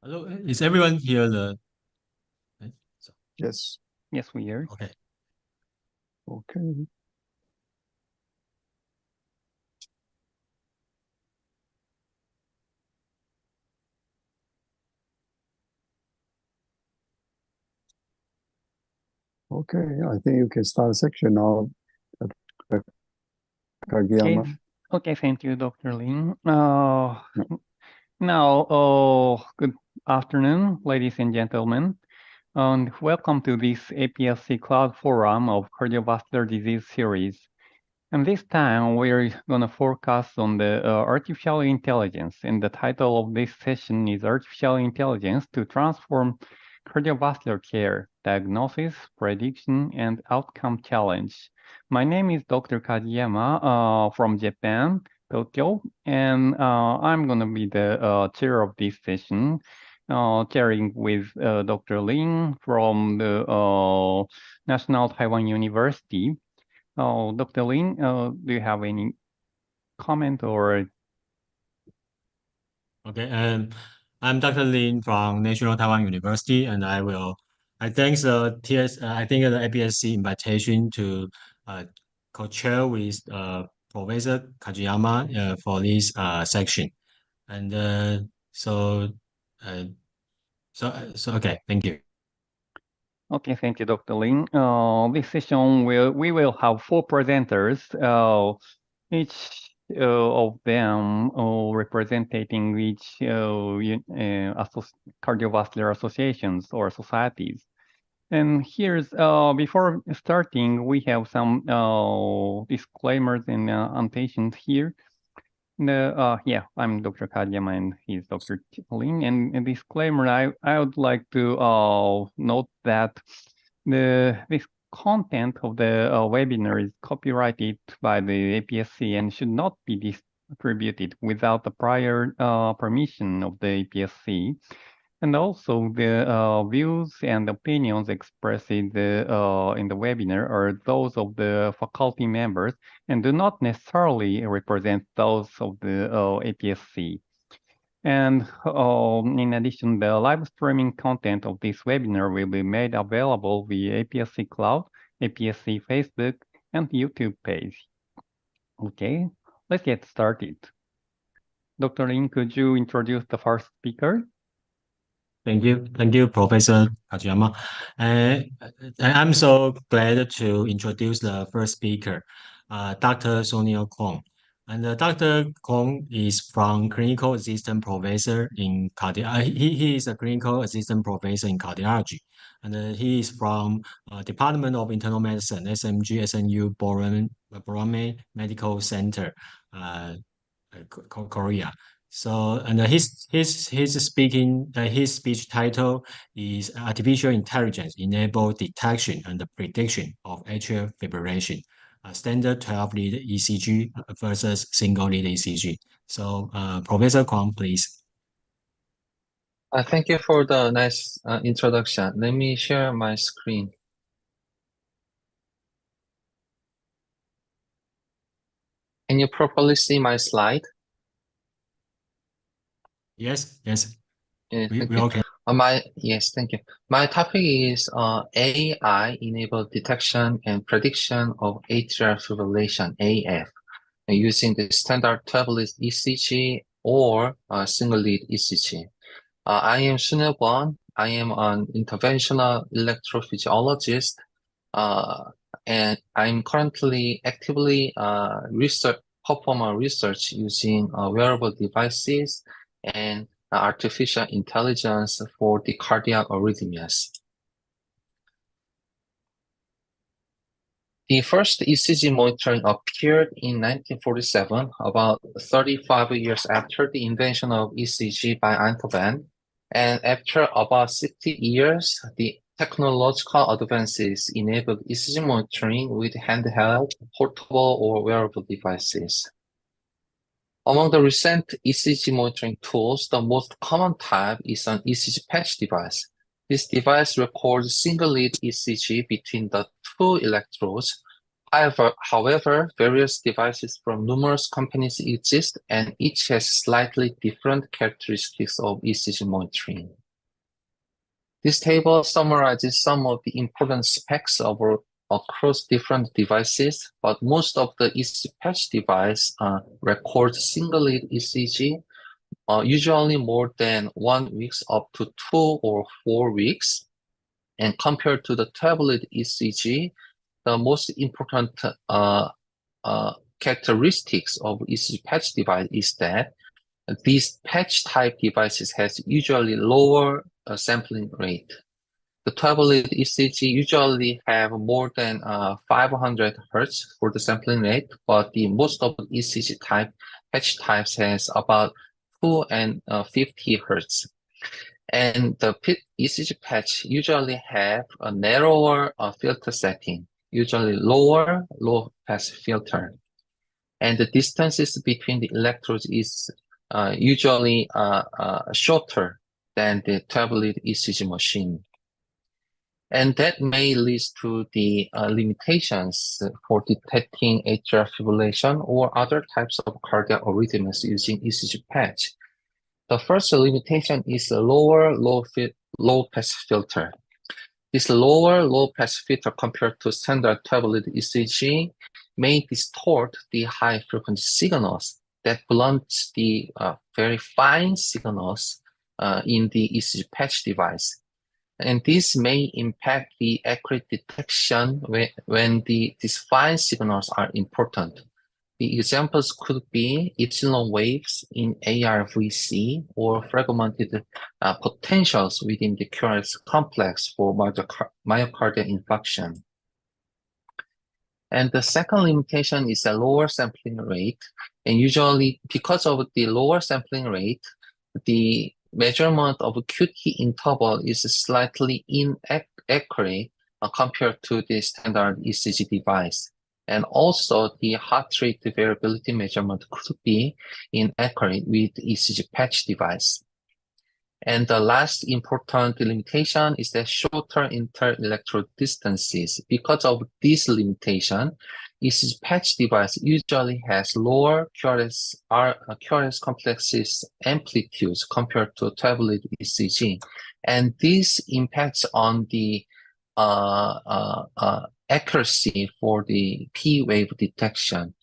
Hello, is everyone here? Yes. Yes, we are. Okay. Okay. Okay, I think you can start a section now. Kageyama. Okay, thank you, Dr. Lin. Now, good afternoon, ladies and gentlemen, and welcome to this APSC Cloud Forum of Cardiovascular Disease series. And this time, we're going to focus on the artificial intelligence, and the title of this session is Artificial Intelligence to Transform Cardiovascular Care, Diagnosis, Prediction, and Outcome Challenge. My name is Dr. Kajiyama from Japan, Tokyo, and I'm going to be the chair of this session, chairing with Dr. Lin from the National Taiwan University. Dr. Lin, do you have any comment or? Okay, I'm Dr. Lin from National Taiwan University, and I thank the APSC invitation to co-chair with Professor Kajiyama for this section, and okay, thank you. Okay, thank you, Dr. Lin. This session we will have 4 presenters, each of them representing each cardiovascular associations or societies. And here's before starting, we have some disclaimers and annotations here. I'm Dr. Kajiyama and he's Dr. Lin. And a disclaimer, I would like to note that this content of the webinar is copyrighted by the APSC and should not be distributed without the prior permission of the APSC. And also, the views and opinions expressed in the webinar are those of the faculty members and do not necessarily represent those of the APSC. And in addition, the live streaming content of this webinar will be made available via APSC Cloud, APSC Facebook, and YouTube page. Okay, let's get started. Dr. Lin, could you introduce the first speaker? Thank you, Professor Kajiyama. I'm so glad to introduce the first speaker, Dr. Sonia Kong. And Dr. Kong is from clinical assistant professor in he is a clinical assistant professor in cardiology, and he is from Department of Internal Medicine, SMG SNU Borame Medical Center, Korea. So, and his speech title is Artificial Intelligence Enable Detection and Prediction of Atrial Fibrillation, standard 12-lead ECG versus single-lead ECG. So, Professor Kwong, please. Thank you for the nice introduction. Let me share my screen. Can you properly see my slide? Yes. Yeah, we you. okay. Yes, thank you. My topic is AI-enabled detection and prediction of atrial fibrillation, AF, using the standard 12-lead ECG or single-lead ECG. I am Sunil Kwon. I am an interventional electrophysiologist, and I'm currently actively performing research using wearable devices and artificial intelligence for the cardiac arrhythmias. The first ECG monitoring appeared in 1947, about 35 years after the invention of ECG by Einthoven. And after about 60 years, the technological advances enabled ECG monitoring with handheld, portable, or wearable devices. Among the recent ECG monitoring tools, the most common type is an ECG patch device. This device records single-lead ECG between the 2 electrodes, However, various devices from numerous companies exist, and each has slightly different characteristics of ECG monitoring. This table summarizes some of the important specs across different devices, but most of the ECG patch device records single-lead ECG, usually more than 1 week up to 2 or 4 weeks. And compared to the 12-lead ECG, the most important characteristics of ECG patch device is that these patch type devices has usually lower sampling rate. The 12-lead ECG usually have more than 500 Hertz for the sampling rate, but the most of the ECG patch types has about 250 Hertz. And the ECG patch usually have a narrower filter setting, usually low pass filter. And the distances between the electrodes is usually shorter than the 12-lead ECG machine. And that may lead to the limitations for detecting atrial fibrillation or other types of cardiac arrhythmias using ECG patch. The first limitation is a low pass filter. This low pass filter compared to standard 12-lead ECG may distort the high frequency signals that blunts the very fine signals in the ECG patch device. And this may impact the accurate detection when these fine signals are important. The examples could be epsilon waves in ARVC or fragmented potentials within the QRS complex for myocardial infarction. And the second limitation is a lower sampling rate. And usually, because of the lower sampling rate, the measurement of QT interval is slightly inaccurate compared to the standard ECG device. And also, the heart rate variability measurement could be inaccurate with ECG patch device. And the last important limitation is the shorter inter-electrode distances. Because of this limitation, ECG patch device usually has lower QRS complexes amplitudes compared to 12-lead ECG. And this impacts on the accuracy for the P wave detection.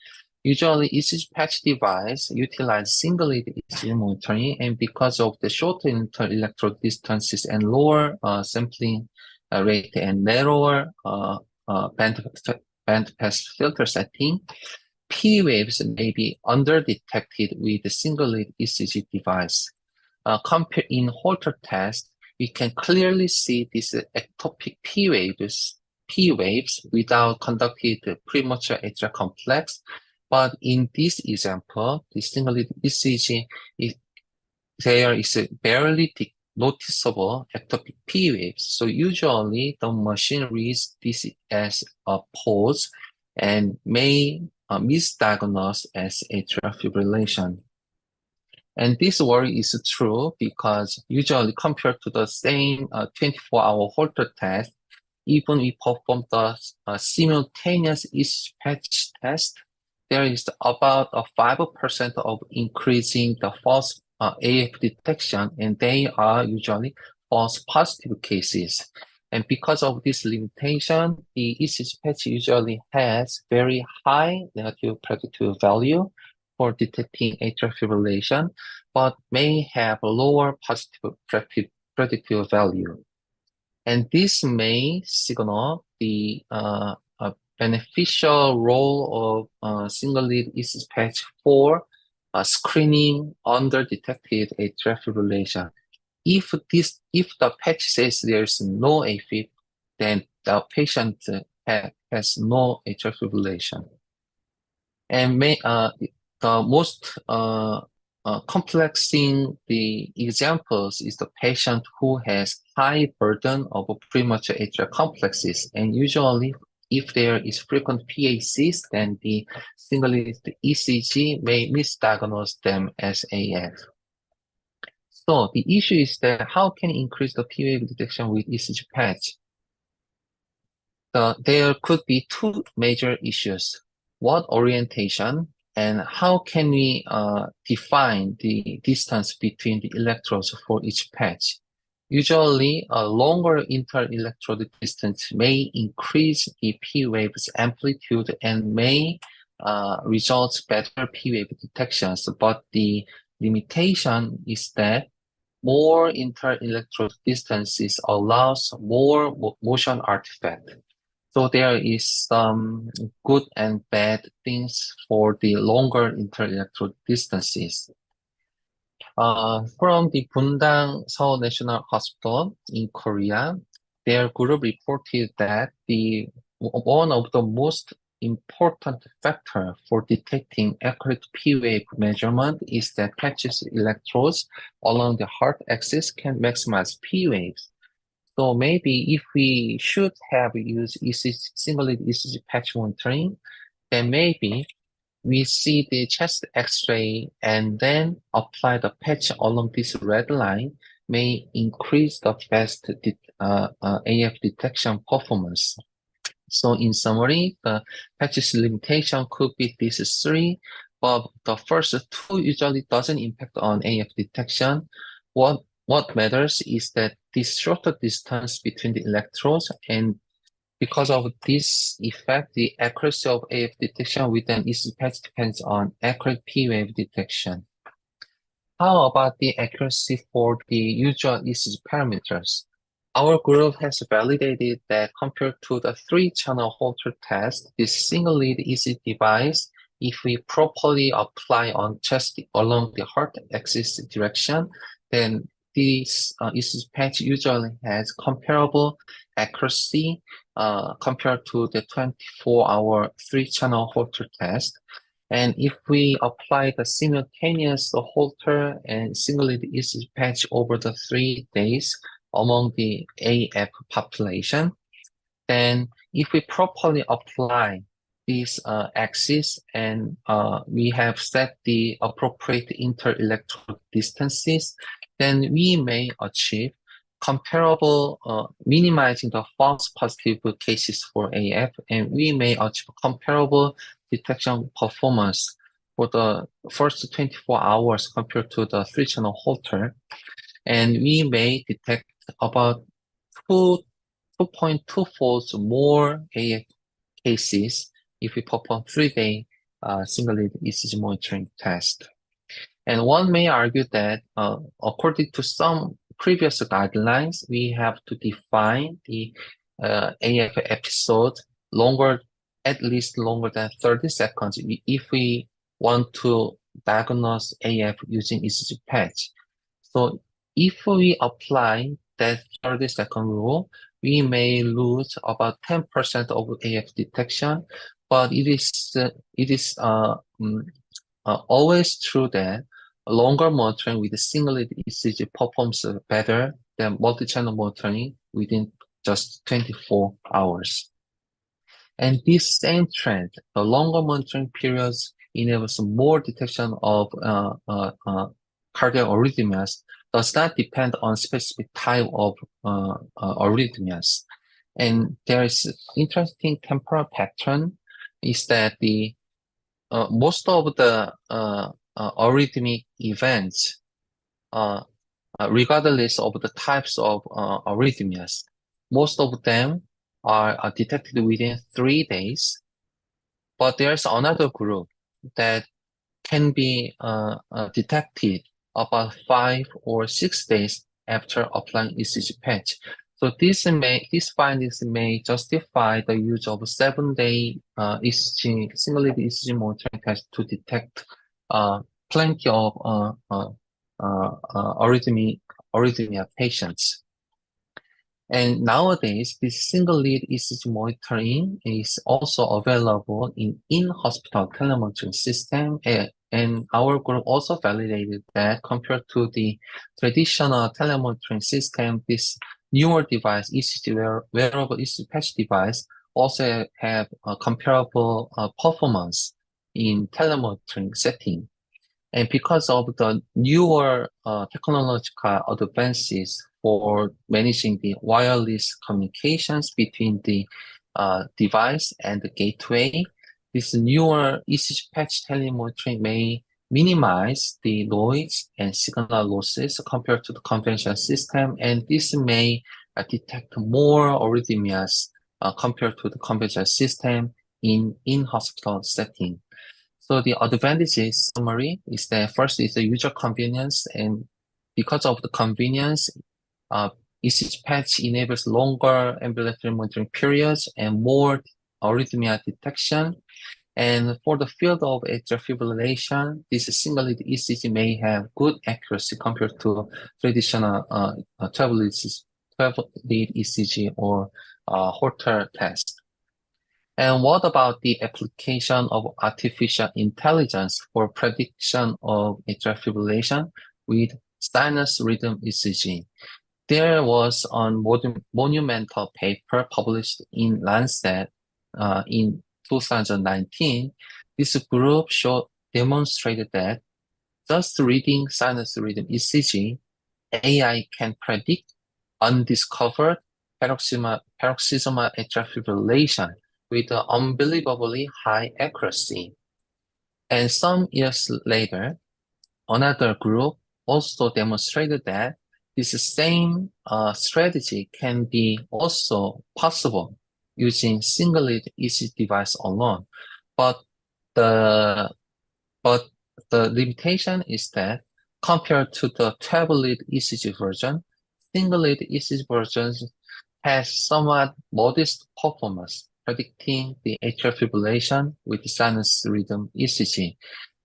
Usually, ECG patch device utilize single-lead ECG monitoring, and because of the shorter inter-electrode distances and lower sampling rate and narrower band pass filter setting, P waves may be under-detected with the single-lead ECG device. In Holter test, we can clearly see these ectopic P waves without conducted premature atrial complex. But in this example, the single-lead ECG, there is a barely noticeable ectopic P waves. So usually the machine reads this as a pause and may misdiagnose as atrial fibrillation. And this worry is true because usually compared to the same 24-hour Holter test, even we perform the simultaneous ECG patch test, there is about a 5% of increasing the false AF detection, and they are usually false positive cases. And because of this limitation, the ECG patch usually has very high negative predictive value for detecting atrial fibrillation, but may have lower positive predictive value. And this may signal the beneficial role of single-lead ECG patch for screening under-detected atrial fibrillation. If the patch says there's no AFib, then the patient has no atrial fibrillation. And the most complexing the examples is the patient who has high burden of premature atrial complexes, and usually if there is frequent PACs, then the single-lead ECG may misdiagnose them as AF. So the issue is that how can you increase the P wave detection with ECG patch? there could be two major issues. What orientation and how can we define the distance between the electrodes for each patch? Usually, a longer inter-electrode distance may increase the P wave's amplitude and may result better P wave detections, but the limitation is that more inter-electrode distances allows more motion artifact. So there is some good and bad things for the longer inter-electrode distances. From the Bundang Seoul National Hospital in Korea, their group reported that one of the most important factor for detecting accurate P wave measurement is that patches electrodes along the heart axis can maximize P waves. So maybe if we should have used ECG, single-lead ECG patch monitoring, then maybe we see the chest X-ray and then apply the patch along this red line may increase the best AF detection performance. So in summary, the patches limitation could be these three, but the first two usually doesn't impact on AF detection. What matters is that this shorter distance between the electrodes, and because of this effect, the accuracy of AF detection with an ECG patch depends on accurate P wave detection. How about the accuracy for the usual ECG parameters? Our group has validated that compared to the 3-channel Holter test, this single-lead ECG device, if we properly apply on chest along the heart axis direction, then this ECG patch usually has comparable accuracy compared to the 24-hour 3-channel Holter test. And if we apply the simultaneous Holter and single-lead ECG patch over the 3 days among the AF population, then if we properly apply this axis and we have set the appropriate inter-electrode distances, then we may achieve comparable, minimizing the false positive cases for AF, and we may achieve comparable detection performance for the first 24 hours compared to the 3-channel Holter. And we may detect about 2.2 folds more AF cases if we perform 3-day single-lead ECG monitoring test. And one may argue that according to some previous guidelines, we have to define the AF episode at least longer than 30 seconds if we want to diagnose AF using ECG patch. So if we apply that 30-second rule, we may lose about 10% of AF detection, but it is always true that longer monitoring with a single-lead ECG performs better than multi-channel monitoring within just 24 hours. And this same trend, the longer monitoring periods enables more detection of cardiac arrhythmias, does not depend on specific type of arrhythmias. And there is interesting temporal pattern is that the most of the arrhythmic events, regardless of the types of arrhythmias, most of them are detected within 3 days. But there's another group that can be detected about 5 or 6 days after applying ECG patch. So these findings may justify the use of 7-day ECG, single-lead ECG monitoring test to detect plenty of arrhythmia patients. And nowadays, this single-lead ECG monitoring is also available in-hospital telemonitoring system. And our group also validated that compared to the traditional telemonitoring system, this newer device, wearable ECG patch device, also have a comparable performance in telemonitoring setting. And because of the newer technological advances for managing the wireless communications between the device and the gateway. This newer ECG patch telemonitoring may minimize the noise and signal losses compared to the conventional system, and this may detect more arrhythmias compared to the conventional system in hospital setting. So the advantages summary is that first is the user convenience, and because of the convenience, ECG patch enables longer ambulatory monitoring periods and more arrhythmia detection. And for the field of atrial fibrillation, this single-lead ECG may have good accuracy compared to traditional 12-lead ECG or Holter test. And what about the application of artificial intelligence for prediction of atrial fibrillation with sinus rhythm ECG? There was a monumental paper published in Lancet in 2019. This group demonstrated that just reading sinus rhythm ECG, AI can predict undiscovered paroxysmal atrial fibrillation with unbelievably high accuracy. And some years later, another group also demonstrated that this same strategy can be also possible using single-lead ECG device alone. But the limitation is that compared to the 12-lead ECG version, single-lead ECG version has somewhat modest performance predicting the atrial fibrillation with sinus rhythm ECG.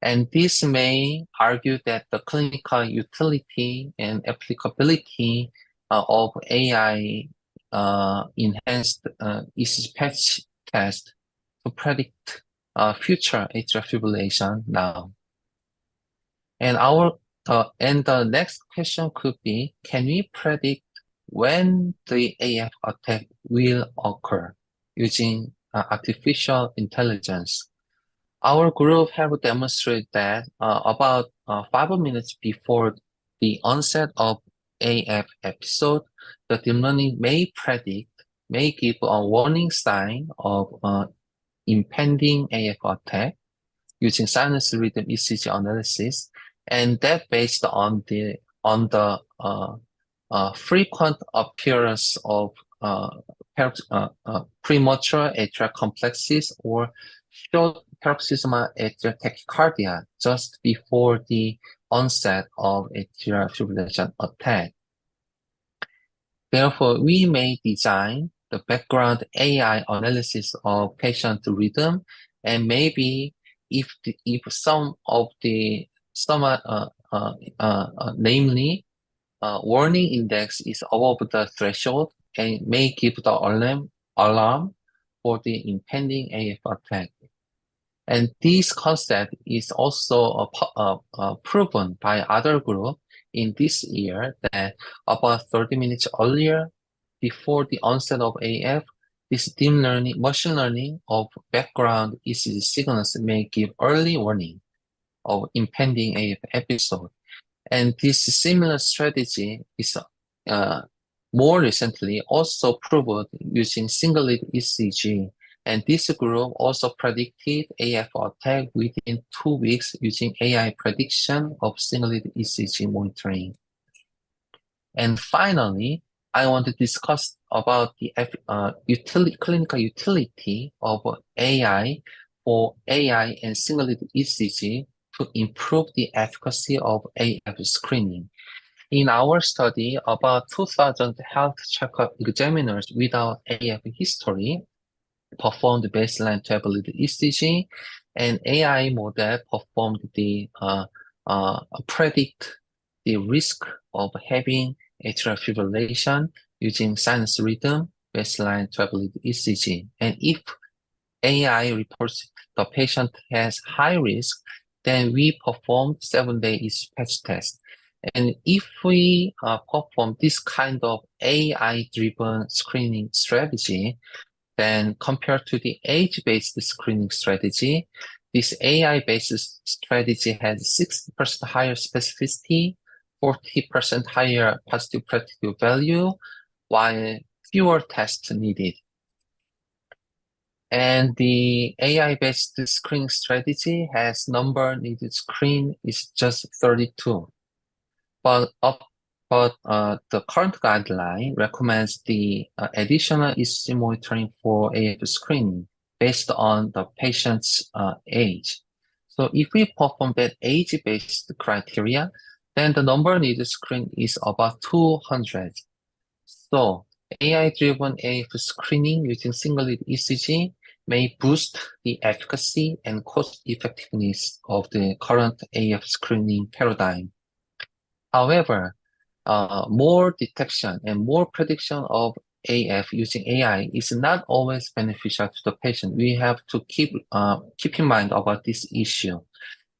And this may argue that the clinical utility and applicability of AI enhanced ECG patch test to predict future atrial fibrillation now. And the next question could be, can we predict when the AF attack will occur using artificial intelligence? Our group have demonstrated that about 5 minutes before the onset of AF episode, the deep learning may give a warning sign of impending AF attack using sinus rhythm ECG analysis, and that based on the frequent appearance of premature atrial complexes or short paroxysmal atrial tachycardia just before the onset of atrial fibrillation attack. Therefore, we may design the background AI analysis of patient rhythm, and maybe if some of the namely warning index is above the threshold and may give the alarm for the impending AF attack. And this concept is also proven by other group in this year that about 30 minutes earlier, before the onset of AF, this deep learning, machine learning of background ECG signals may give early warning of impending AF episode. And this similar strategy is more recently also proved using single-lead ECG. And this group also predicted AF attack within 2 weeks using AI prediction of single-lead ECG monitoring. And finally, I want to discuss about the clinical utility of AI and single-lead ECG to improve the efficacy of AF screening. In our study, about 2,000 health checkup examiners without AF history performed baseline 12-lead ECG, and AI model performed the predict the risk of having atrial fibrillation using sinus rhythm baseline 12-lead ECG. And if AI reports the patient has high risk, then we perform 7-day ECG patch test. And if we perform this kind of AI-driven screening strategy, then compared to the age-based screening strategy, this AI-based strategy has 60% higher specificity, 40% higher positive predictive value, while fewer tests needed. And the AI-based screening strategy has number needed screen is just 32. But the current guideline recommends the additional ECG monitoring for AF screening based on the patient's age. So if we perform that age-based criteria, then the number needed screen is about 200. So AI-driven AF screening using single-lead ECG may boost the efficacy and cost effectiveness of the current AF screening paradigm. However, more detection and more prediction of AF using AI is not always beneficial to the patient. We have to keep in mind about this issue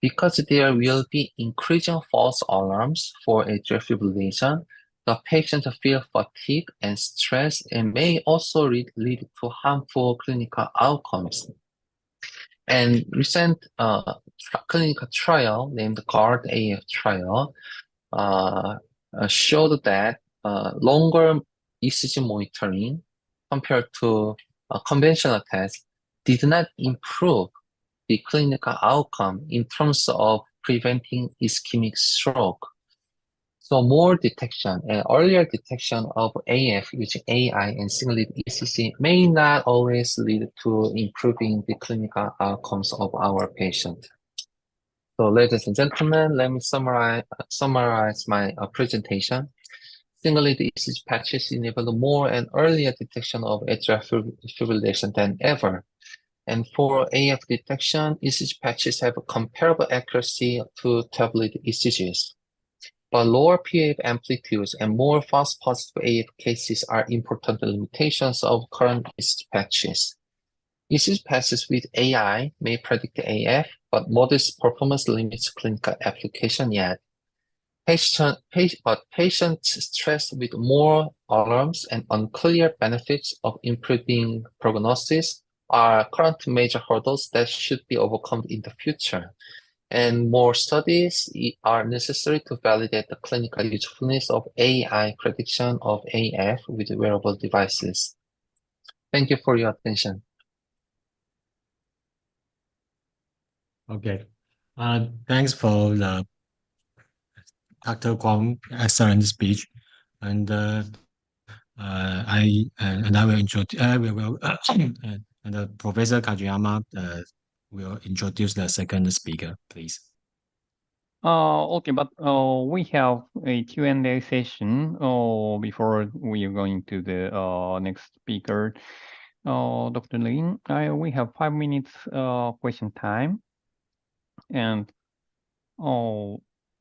because there will be increasing false alarms for atrial fibrillation. The patient feel fatigue and stress and may also lead to harmful clinical outcomes. And recent clinical trial named GUARD AF trial showed that longer ECG monitoring compared to conventional tests did not improve the clinical outcome in terms of preventing ischemic stroke. So more detection and earlier detection of AF using AI and single-lead ECG may not always lead to improving the clinical outcomes of our patient. So ladies and gentlemen, let me summarize my presentation. Single-lead ECG patches enable more and earlier detection of atrial fibrillation than ever. And for AF detection, ECG patches have a comparable accuracy to 12-lead ECGs. But lower PAF amplitudes and more false positive AF cases are important limitations of current ECG patches. ECG patches with AI may predict AF, but modest performance limits clinical application yet. But patients stressed with more alarms and unclear benefits of improving prognosis are current major hurdles that should be overcome in the future. And more studies are necessary to validate the clinical usefulness of AI prediction of AF with wearable devices. Thank you for your attention. Okay. Thanks for the Dr. Kwong excellent speech, and I will introduce. And Professor Kajiyama will introduce the second speaker, please. Okay, but we have a Q&A session before we are going to the next speaker. Dr. Lin, we have 5 minutes question time. And Dr.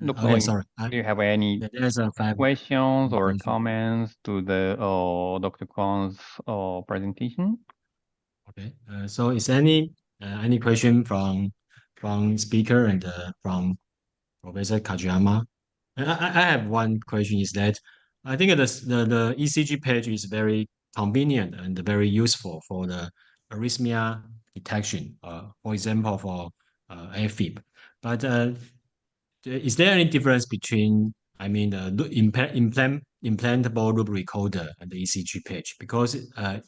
Okay, Lin, sorry. do you have any There's a questions or question. comments to the Dr. Kwong's presentation? Okay. So is any question from speaker and from Professor Kajiyama? I have one question is that I think the ECG page is very convenient and very useful for the arrhythmia detection, for example, for AFib. But is there any difference between, I mean, the implantable loop recorder and the ECG page? Because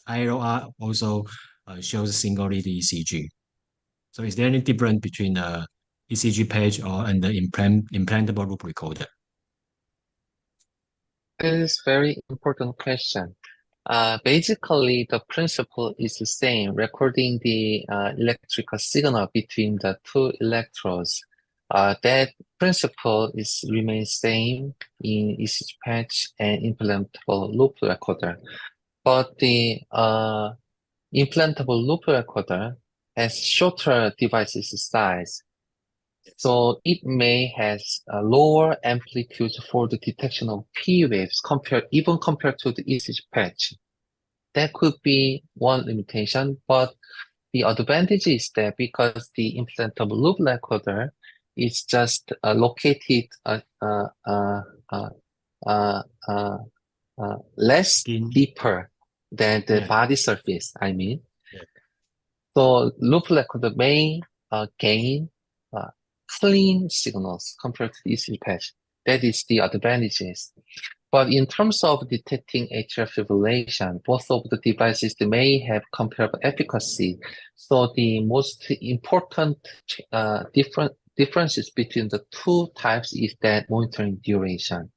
ILR also shows single lead ECG. So is there any difference between the ECG page and the implantable loop recorder? This is a very important question. Basically, the principle is the same, recording the electrical signal between the two electrodes. That principle remains same in ECG patch and implantable loop recorder. But the implantable loop recorder has shorter devices size. So it may has a lower amplitude for the detection of P waves even compared to the ECG patch. That could be one limitation, but the advantage is that because the implantable loop recorder is just located less deeper than the body surface, I mean. Yeah. So loop recorder may gain clean signals compared to the ECG patch. That is the advantages. But in terms of detecting atrial fibrillation, both of the devices may have comparable efficacy. So the most important differences between the two types is that monitoring duration.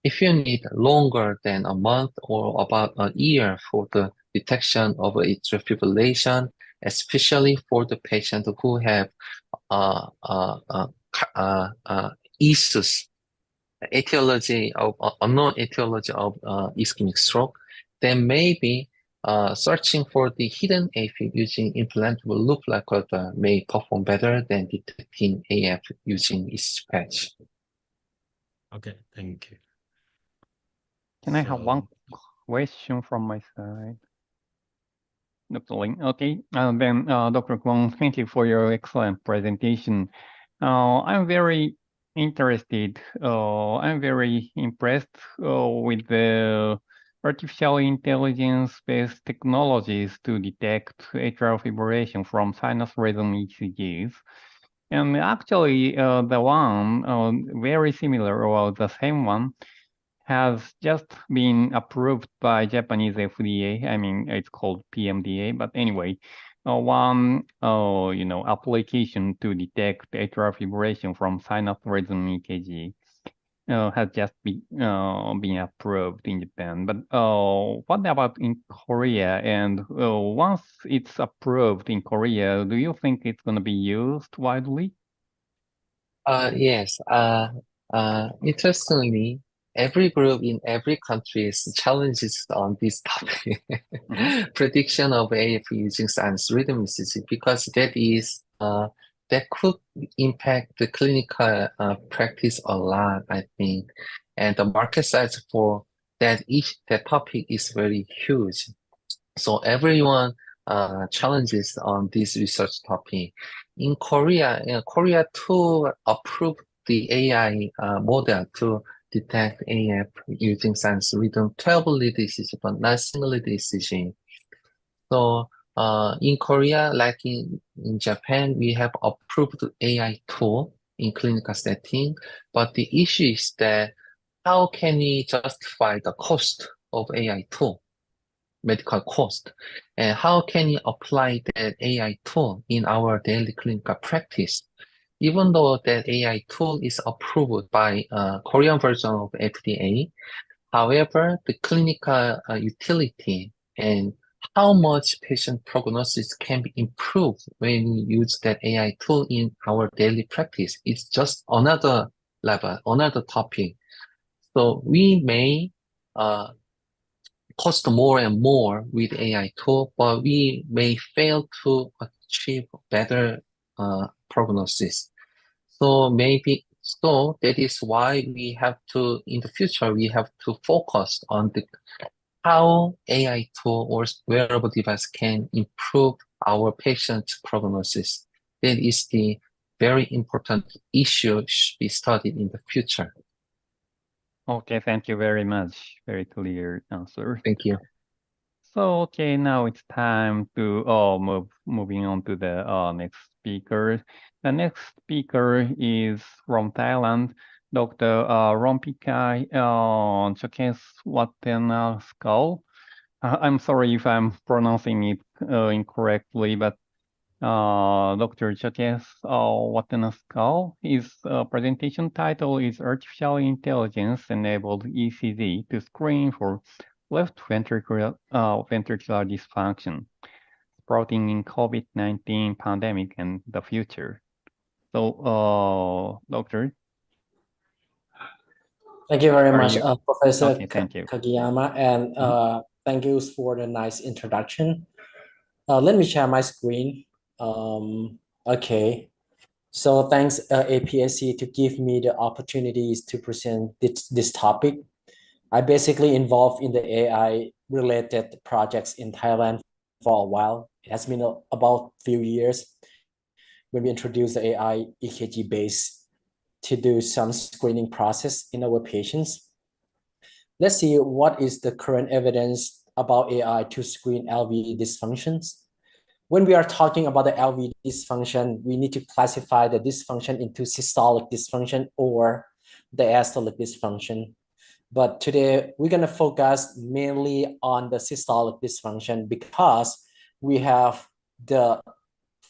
If you need longer than a month or about a year for the detection of atrial fibrillation, especially for the patient who have issues, etiology of unknown etiology of ischemic stroke, then maybe searching for the hidden AFib using implantable loop recorder may perform better than detecting AF using ECG patch. Okay, thank you. Can I have one question from my side? Dr. Lin. Okay, then Dr. Kwong, thank you for your excellent presentation. I'm very interested, I'm very impressed with the artificial intelligence-based technologies to detect atrial fibrillation from sinus rhythm ECGs. And actually, the one very similar or the same one has just been approved by Japanese FDA. I mean, it's called PMDA, but anyway, one application to detect atrial fibrillation from sinus rhythm EKG has just been approved in Japan. But what about in Korea? And once it's approved in Korea, do you think it's going to be used widely? Yes. Interestingly, every group in every country challenges on this topic. Prediction of AF using sinus rhythm ECG, because that could impact the clinical practice a lot, I think. And the market size for that topic is very huge. So everyone challenges on this research topic. In Korea, Korea too approved the AI model to detect AF using sinus rhythm 12 lead ECG, but not single lead ECG. So in Korea, like in Japan, we have approved AI tool in clinical setting, but the issue is that how can we justify the cost of AI tool? Medical cost, and how can you apply that AI tool in our daily clinical practice? Even though that AI tool is approved by Korean version of FDA, however, the clinical utility and how much patient prognosis can be improved when we use that AI tool in our daily practice is just another level, another topic. So we may cost more and more with AI tool, but we may fail to achieve better prognosis. So that is why we have to, in the future, we have to focus on how AI tool or wearable device can improve our patient's prognosis. That is the very important issue should be studied in the future. Okay, thank you very much. Very clear answer. Thank you. So, okay, now it's time to moving on to the next speaker. The next speaker is from Thailand, Dr. Rompikai Chokeswatenaskal. I'm sorry if I'm pronouncing it incorrectly, but Dr. Chokeswatenaskal, his presentation title is Artificial Intelligence-Enabled ECG to Screen for Left ventricular dysfunction, sprouting in COVID-19 pandemic and the future. So, Doctor. Thank you very much, Professor Kagiyama, and thank you for the nice introduction. Let me share my screen. Okay. So thanks, APSC, to give me the opportunities to present this topic. I basically involved in the AI-related projects in Thailand for a while. It has been about a few years when we introduced the AI EKG base to do some screening process in our patients. Let's see what is the current evidence about AI to screen LV dysfunctions. When we are talking about the LV dysfunction, we need to classify the dysfunction into systolic dysfunction or diastolic dysfunction. But today we're going to focus mainly on the systolic dysfunction because we have the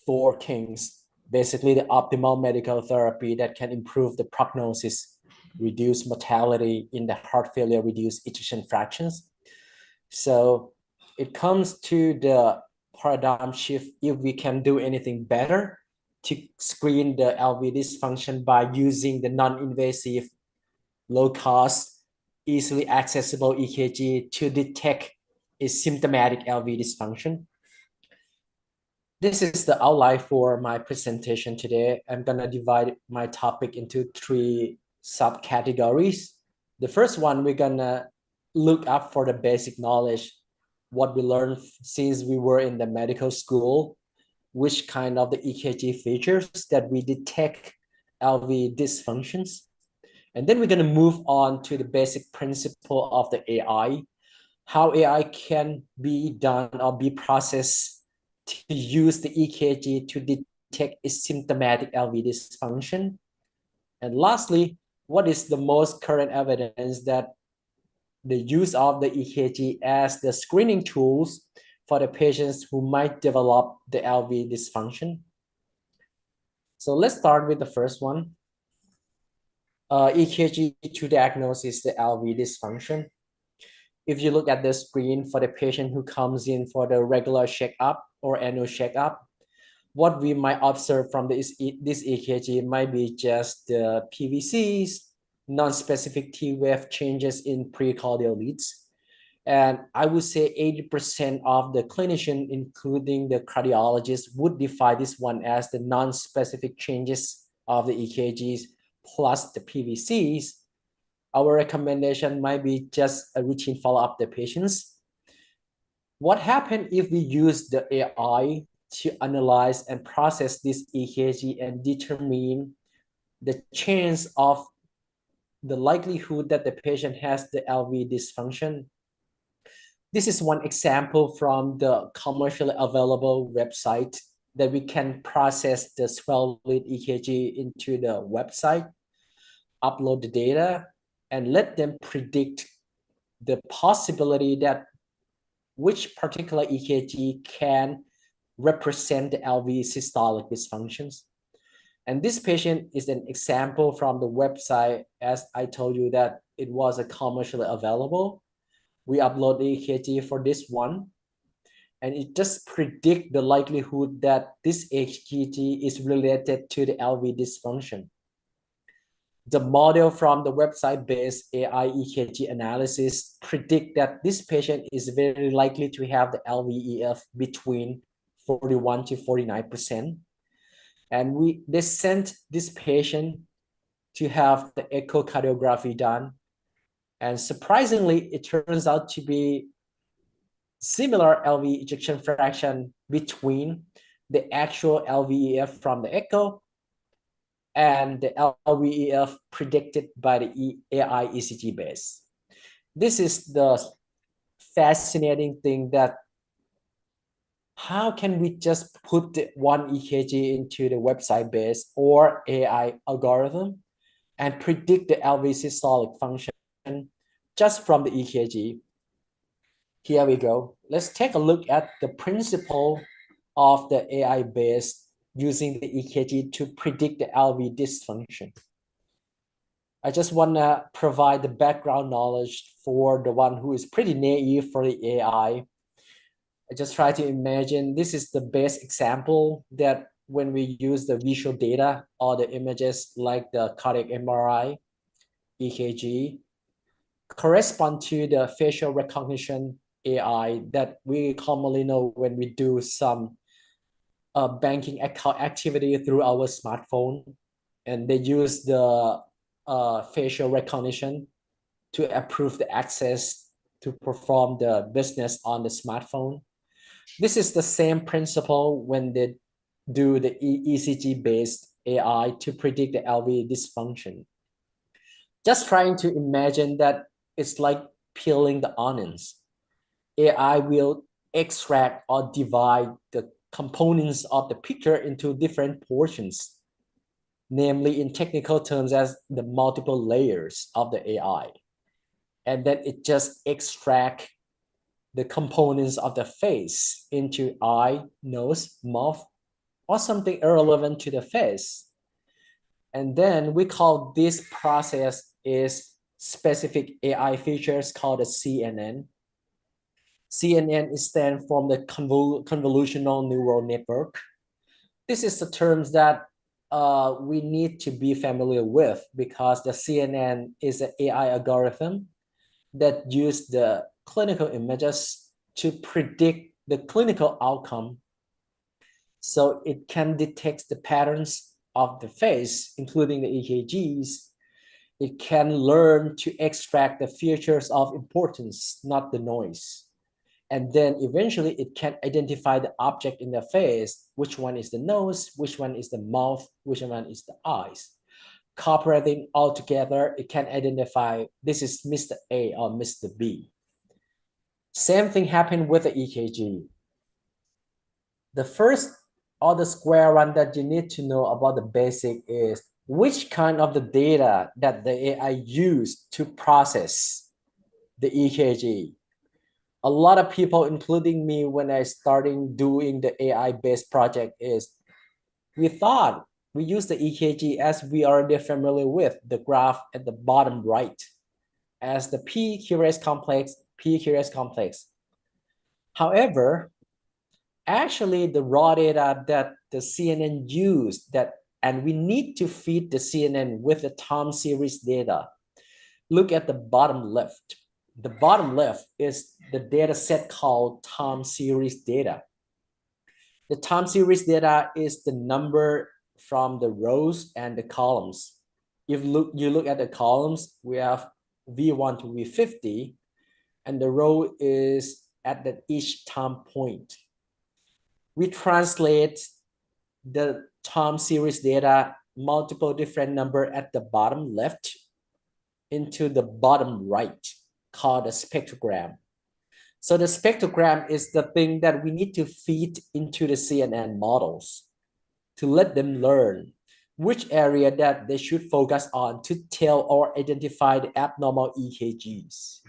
four kings, basically the optimal medical therapy that can improve the prognosis, reduce mortality in the heart failure, reduce ejection fractions. So it comes to the paradigm shift if we can do anything better to screen the LV dysfunction by using the non-invasive, low-cost, easily accessible EKG to detect a symptomatic LV dysfunction. This is the outline for my presentation today. I'm going to divide my topic into three subcategories. The first one, we're going to look up for the basic knowledge, what we learned since we were in the medical school, which kind of the EKG features that we detect LV dysfunctions. And then we're going to move on to the basic principle of the AI, how AI can be done or be processed to use the EKG to detect a symptomatic LV dysfunction. And lastly, what is the most current evidence that the use of the EKG as the screening tools for the patients who might develop the LV dysfunction? So let's start with the first one. EKG to diagnose the LV dysfunction. If you look at the screen for the patient who comes in for the regular checkup or annual checkup, what we might observe from this EKG might be just the PVCs, non-specific T-wave changes in precordial leads. And I would say 80% of the clinician, including the cardiologist, would define this one as the non-specific changes of the EKGs plus the PVCs. Our recommendation might be just a routine follow-up the patients. What happens if we use the AI to analyze and process this EKG and determine the chance of the likelihood that the patient has the LV dysfunction? This is one example from the commercially available website that we can process the 12-lead EKG into the website, upload the data, and let them predict the possibility that which particular EKG can represent the LV systolic dysfunctions. And this patient is an example from the website, as I told you that it was a commercially available. We upload the EKG for this one, and it just predict the likelihood that this EKG is related to the LV dysfunction. The model from the website-based AI EKG analysis predict that this patient is very likely to have the LVEF between 41 to 49%. And they sent this patient to have the echocardiography done. And surprisingly, it turns out to be similar LV ejection fraction between the actual LVEF from the echo and the LVEF predicted by the AI ECG base. This is the fascinating thing, that how can we just put the one EKG into the website base or AI algorithm and predict the LV systolic function just from the EKG? Here we go. Let's take a look at the principle of the AI based using the EKG to predict the LV dysfunction. I just want to provide the background knowledge for the one who is pretty naive for the AI. I just try to imagine this is the best example that when we use the visual data or the images like the cardiac MRI, EKG, correspond to the facial recognition AI that we commonly know when we do some banking account activity through our smartphone, and they use the facial recognition to approve the access to perform the business on the smartphone. This is the same principle when they do the ECG-based AI to predict the LV dysfunction. Just trying to imagine that it's like peeling the onions. AI will extract or divide the components of the picture into different portions, namely in technical terms as the multiple layers of the AI. and then it just extract the components of the face into eye, nose, mouth, or something irrelevant to the face. And then we call this process is specific AI features called the CNN. CNN is stand from the convolutional neural network. This is the terms that we need to be familiar with, because the CNN is an AI algorithm that use the clinical images to predict the clinical outcome. So it can detect the patterns of the face, including the EKGs. It can learn to extract the features of importance, not the noise. And then eventually it can identify the object in the face, which one is the nose, which one is the mouth, which one is the eyes. Cooperating all together, it can identify this is Mr. A or Mr. B. Same thing happened with the EKG. The first or the square one that you need to know about the basic is which kind of the data that the AI used to process the EKG. A lot of people, including me, when I started doing the AI-based project, is we thought we use the EKG as we are already familiar with the graph at the bottom right as the P-QRS complex, P-QRS complex. However, actually the raw data that the CNN used and we need to feed the CNN with the time series data. Look at the bottom left. The bottom left is the data set called time series data. The time series data is the number from the rows and the columns. If you look at the columns, we have V1 to V50, and the row is at each time point. We translate the time series data, multiple different number at the bottom left into the bottom right, called a spectrogram. So the spectrogram is the thing that we need to feed into the CNN models to let them learn which area that they should focus on to tell or identify the abnormal EKGs.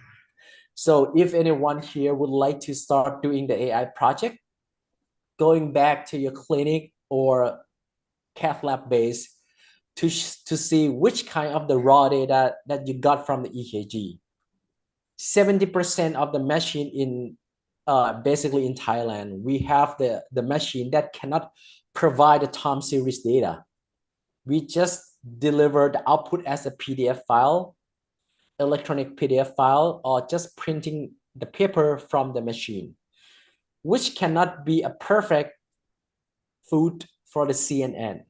So if anyone here would like to start doing the AI project, going back to your clinic or cath lab base to see which kind of the raw data that you got from the EKG. 70% of the machine in basically in Thailand, we have the machine that cannot provide the time series data. We just deliver the output as a PDF file, electronic PDF file, or just printing the paper from the machine, which cannot be a perfect food for the CNN.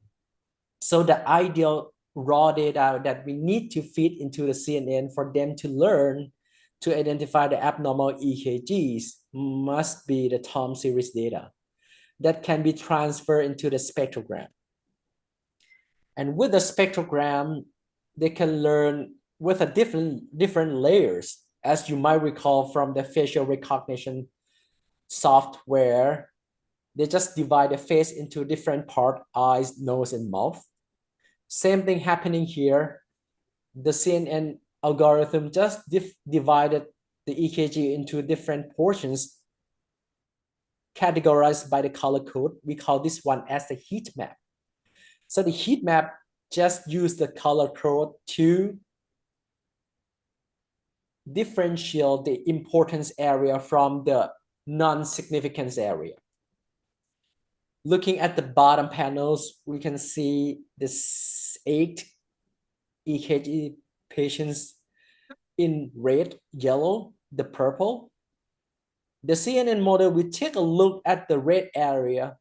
So the ideal raw data that we need to feed into the CNN for them to learn to identify the abnormal EKGs must be the time series data that can be transferred into the spectrogram. And with the spectrogram, they can learn with a different layers, as you might recall from the facial recognition software. They just divide the face into different parts, eyes, nose, and mouth. Same thing happening here. The CNN algorithm just divided the EKG into different portions, categorized by the color code. We call this one as the heat map. So the heat map just use the color code to differentiate the importance area from the non-significance area. Looking at the bottom panels, we can see this 8 EKG patients in red, yellow, the purple. The CNN model will take a look at the red area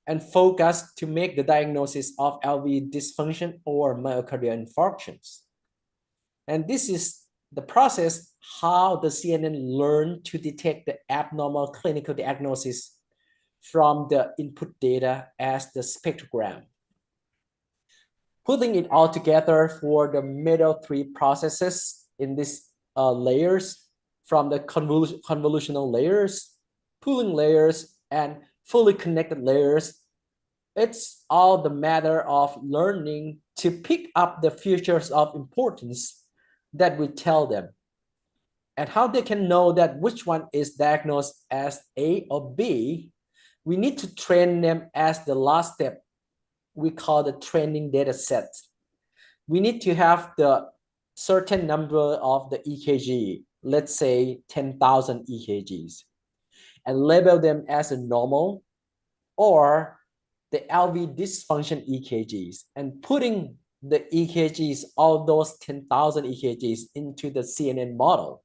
and focus to make the diagnosis of LV dysfunction or myocardial infarctions. And this is the process how the CNN learned to detect the abnormal clinical diagnosis from the input data as the spectrogram. Putting it all together for the middle 3 processes in these layers, from the convolutional layers, pooling layers, and fully connected layers, it's all the matter of learning to pick up the features of importance that we tell them. And how they can know that which one is diagnosed as A or B, we need to train them as the last step. We call the training data set. We need to have the certain number of the EKG, let's say 10,000 EKGs, and label them as a normal or the LV dysfunction EKGs, and putting the EKGs, all those 10,000 EKGs into the CNN model.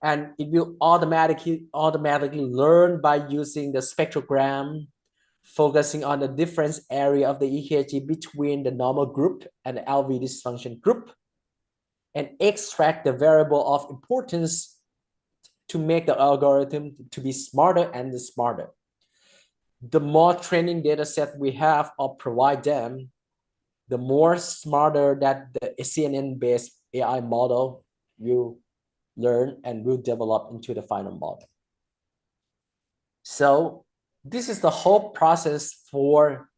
And it will automatically learn by using the spectrogram, focusing on the difference area of the EKG between the normal group and the LV dysfunction group, and extract the variable of importance to make the algorithm to be smarter and smarter. The more training data set we have or provide them, the more smarter that the CNN-based AI model will learn and will develop into the final model. So this is the whole process for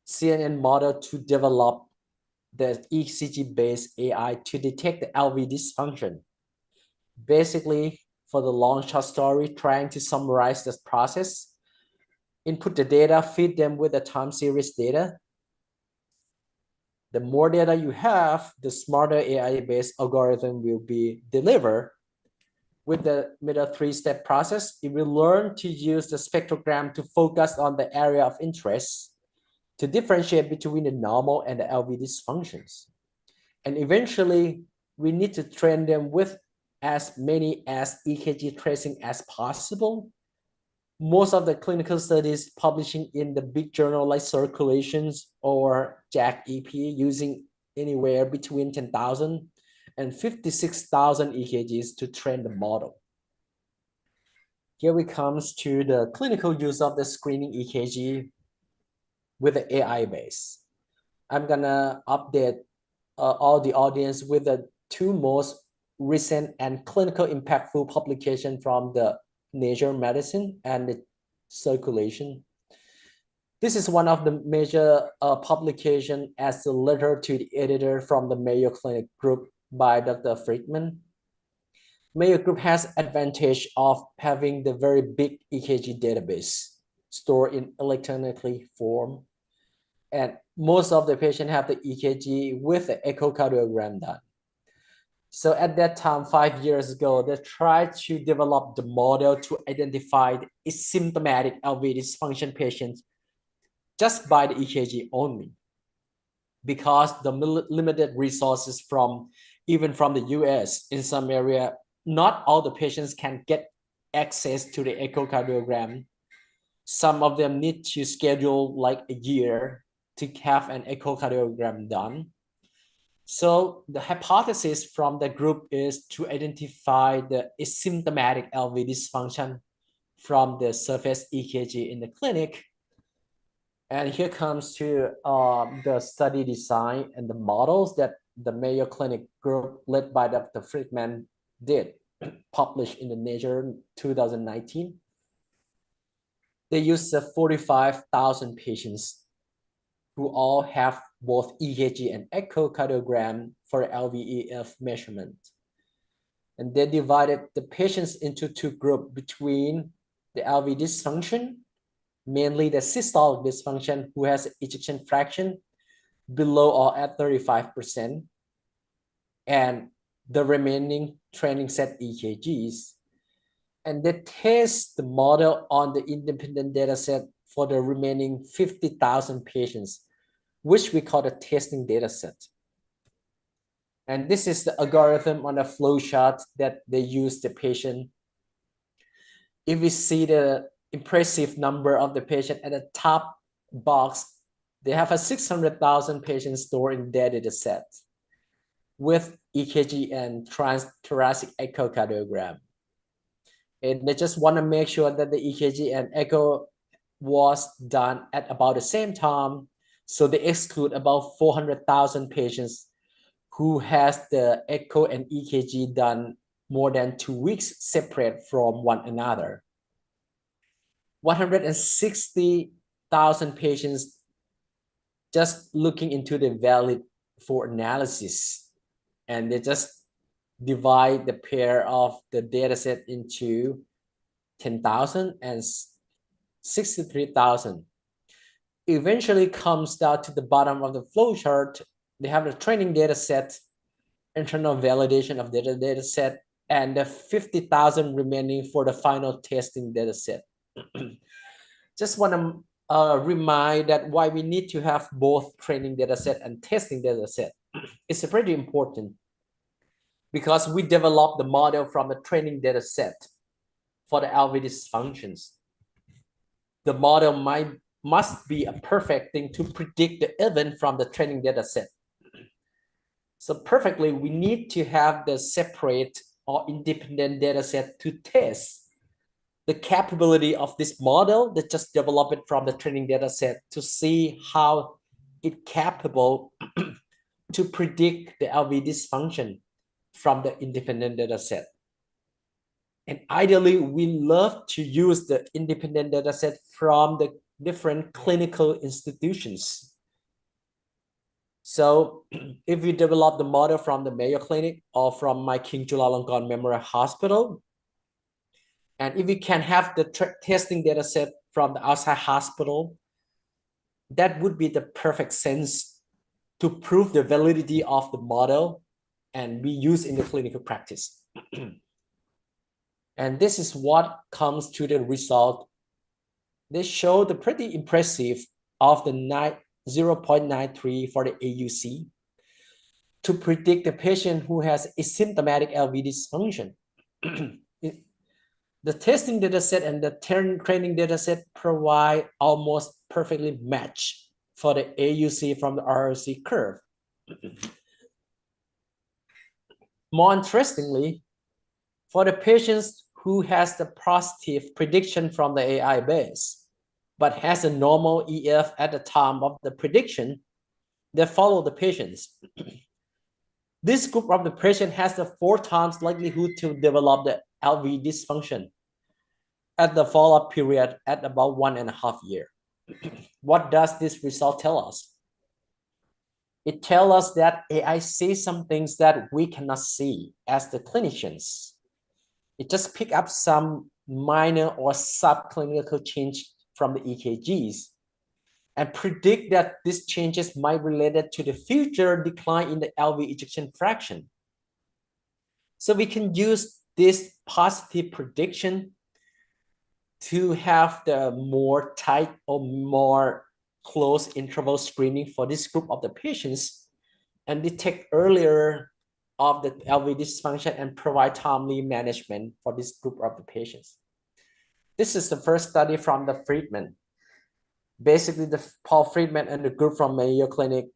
CNN model to develop the ECG-based AI to detect the LV dysfunction. Basically, for the long short story, trying to summarize this process, input the data, feed them with the time series data. The more data you have, the smarter AI-based algorithm will be delivered. With the middle three-step process, it will learn to use the spectrogram to focus on the area of interest to differentiate between the normal and the LV dysfunctions. And eventually, we need to train them with as many as EKG tracing as possible. Most of the clinical studies publishing in the big journal like Circulations or JACC-EP using anywhere between 10,000 and 56,000 EKGs to train the model. Here we comes to the clinical use of the screening EKG with the AI base. I'm gonna update all the audience with the two most recent and clinical impactful publication from the Nature Medicine and the Circulation. This is one of the major publication as a letter to the editor from the Mayo Clinic group by Dr. Friedman. Mayo Group has advantage of having the very big EKG database stored in electronically form. And most of the patients have the EKG with the echocardiogram done. So at that time, 5 years ago, they tried to develop the model to identify the asymptomatic LV dysfunction patients just by the EKG only, because the limited resources even from the US in some area, not all the patients can get access to the echocardiogram. Some of them need to schedule like a year to have an echocardiogram done. So the hypothesis from the group is to identify the asymptomatic LV dysfunction from the surface EKG in the clinic. And here comes to the study design and the models that the Mayo Clinic group led by Dr. Friedman did, published in the Nature 2019. They used 45,000 patients who all have both EKG and echocardiogram for LVEF measurement. And they divided the patients into two groups between the LV dysfunction, mainly the systolic dysfunction, who has ejection fraction below or at 35%, and the remaining training set EKGs. And they test the model on the independent data set for the remaining 50,000 patients, which we call the testing data set. And this is the algorithm on the flow chart that they use the patient. If we see the impressive number of the patient at the top box, they have a 600,000 patients stored in their data set with EKG and transthoracic echocardiogram. And they just want to make sure that the EKG and echo was done at about the same time. So they exclude about 400,000 patients who has the echo and EKG done more than 2 weeks separate from one another. 160,000 patients just looking into the valid for analysis, and they just divide the pair of the data set into 10,000 and 63,000. Eventually comes down to the bottom of the flowchart. They have the training data set, internal validation of the data set, and the 50,000 remaining for the final testing data set. Just want to remind that why we need to have both training data set and testing data set. It's pretty important because we develop the model from the training data set for the LV dysfunctions. The model must be a perfect thing to predict the event from the training data set. So perfectly, we need to have the separate or independent data set to test the capability of this model that just developed it from the training data set to see how it's capable to predict the LV dysfunction from the independent data set. And ideally, we love to use the independent data set from the different clinical institutions. So if we develop the model from the Mayo Clinic or from my King Chulalongkorn Memorial Hospital, and if we can have the testing data set from the outside hospital, that would be the perfect sense to prove the validity of the model and be used in the clinical practice. And this is what comes to the result. They show the pretty impressive of the 0.93 for the AUC to predict the patient who has asymptomatic LV dysfunction. The testing data set and the training data set provide almost perfectly match for the AUC from the ROC curve. More interestingly, for the patients who has the positive prediction from the AI base, but has a normal EF at the time of the prediction, they follow the patients. This group of the patient has the 4 times likelihood to develop the LV dysfunction at the follow-up period at about 1.5 years. What does this result tell us? It tells us that AI sees some things that we cannot see as the clinicians. It just pick up some minor or subclinical change from the EKGs and predict that these changes might be related to the future decline in the LV ejection fraction. So we can use this positive prediction to have the more tight or more close interval screening for this group of the patients and detect earlier of the LV dysfunction and provide timely management for this group of the patients. This is the first study from the Friedman. Basically, the Paul Friedman and the group from Mayo Clinic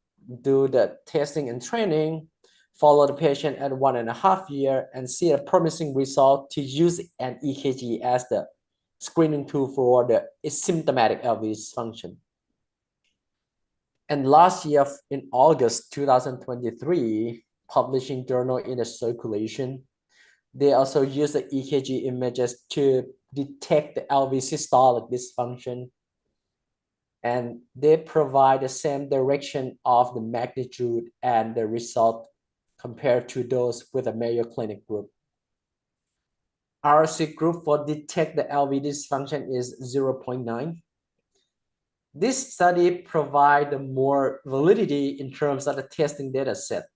do the testing and training, follow the patient at 1.5 years, and see a promising result to use an EKG as the screening tool for the asymptomatic LV dysfunction. And last year, in August 2023, publishing journal in the Circulation, they also use the EKG images to detect the LV systolic dysfunction. And they provide the same direction of the magnitude and the result compared to those with a Mayo Clinic group. RC group for detect the LV dysfunction is 0.9. This study provides more validity in terms of the testing data set.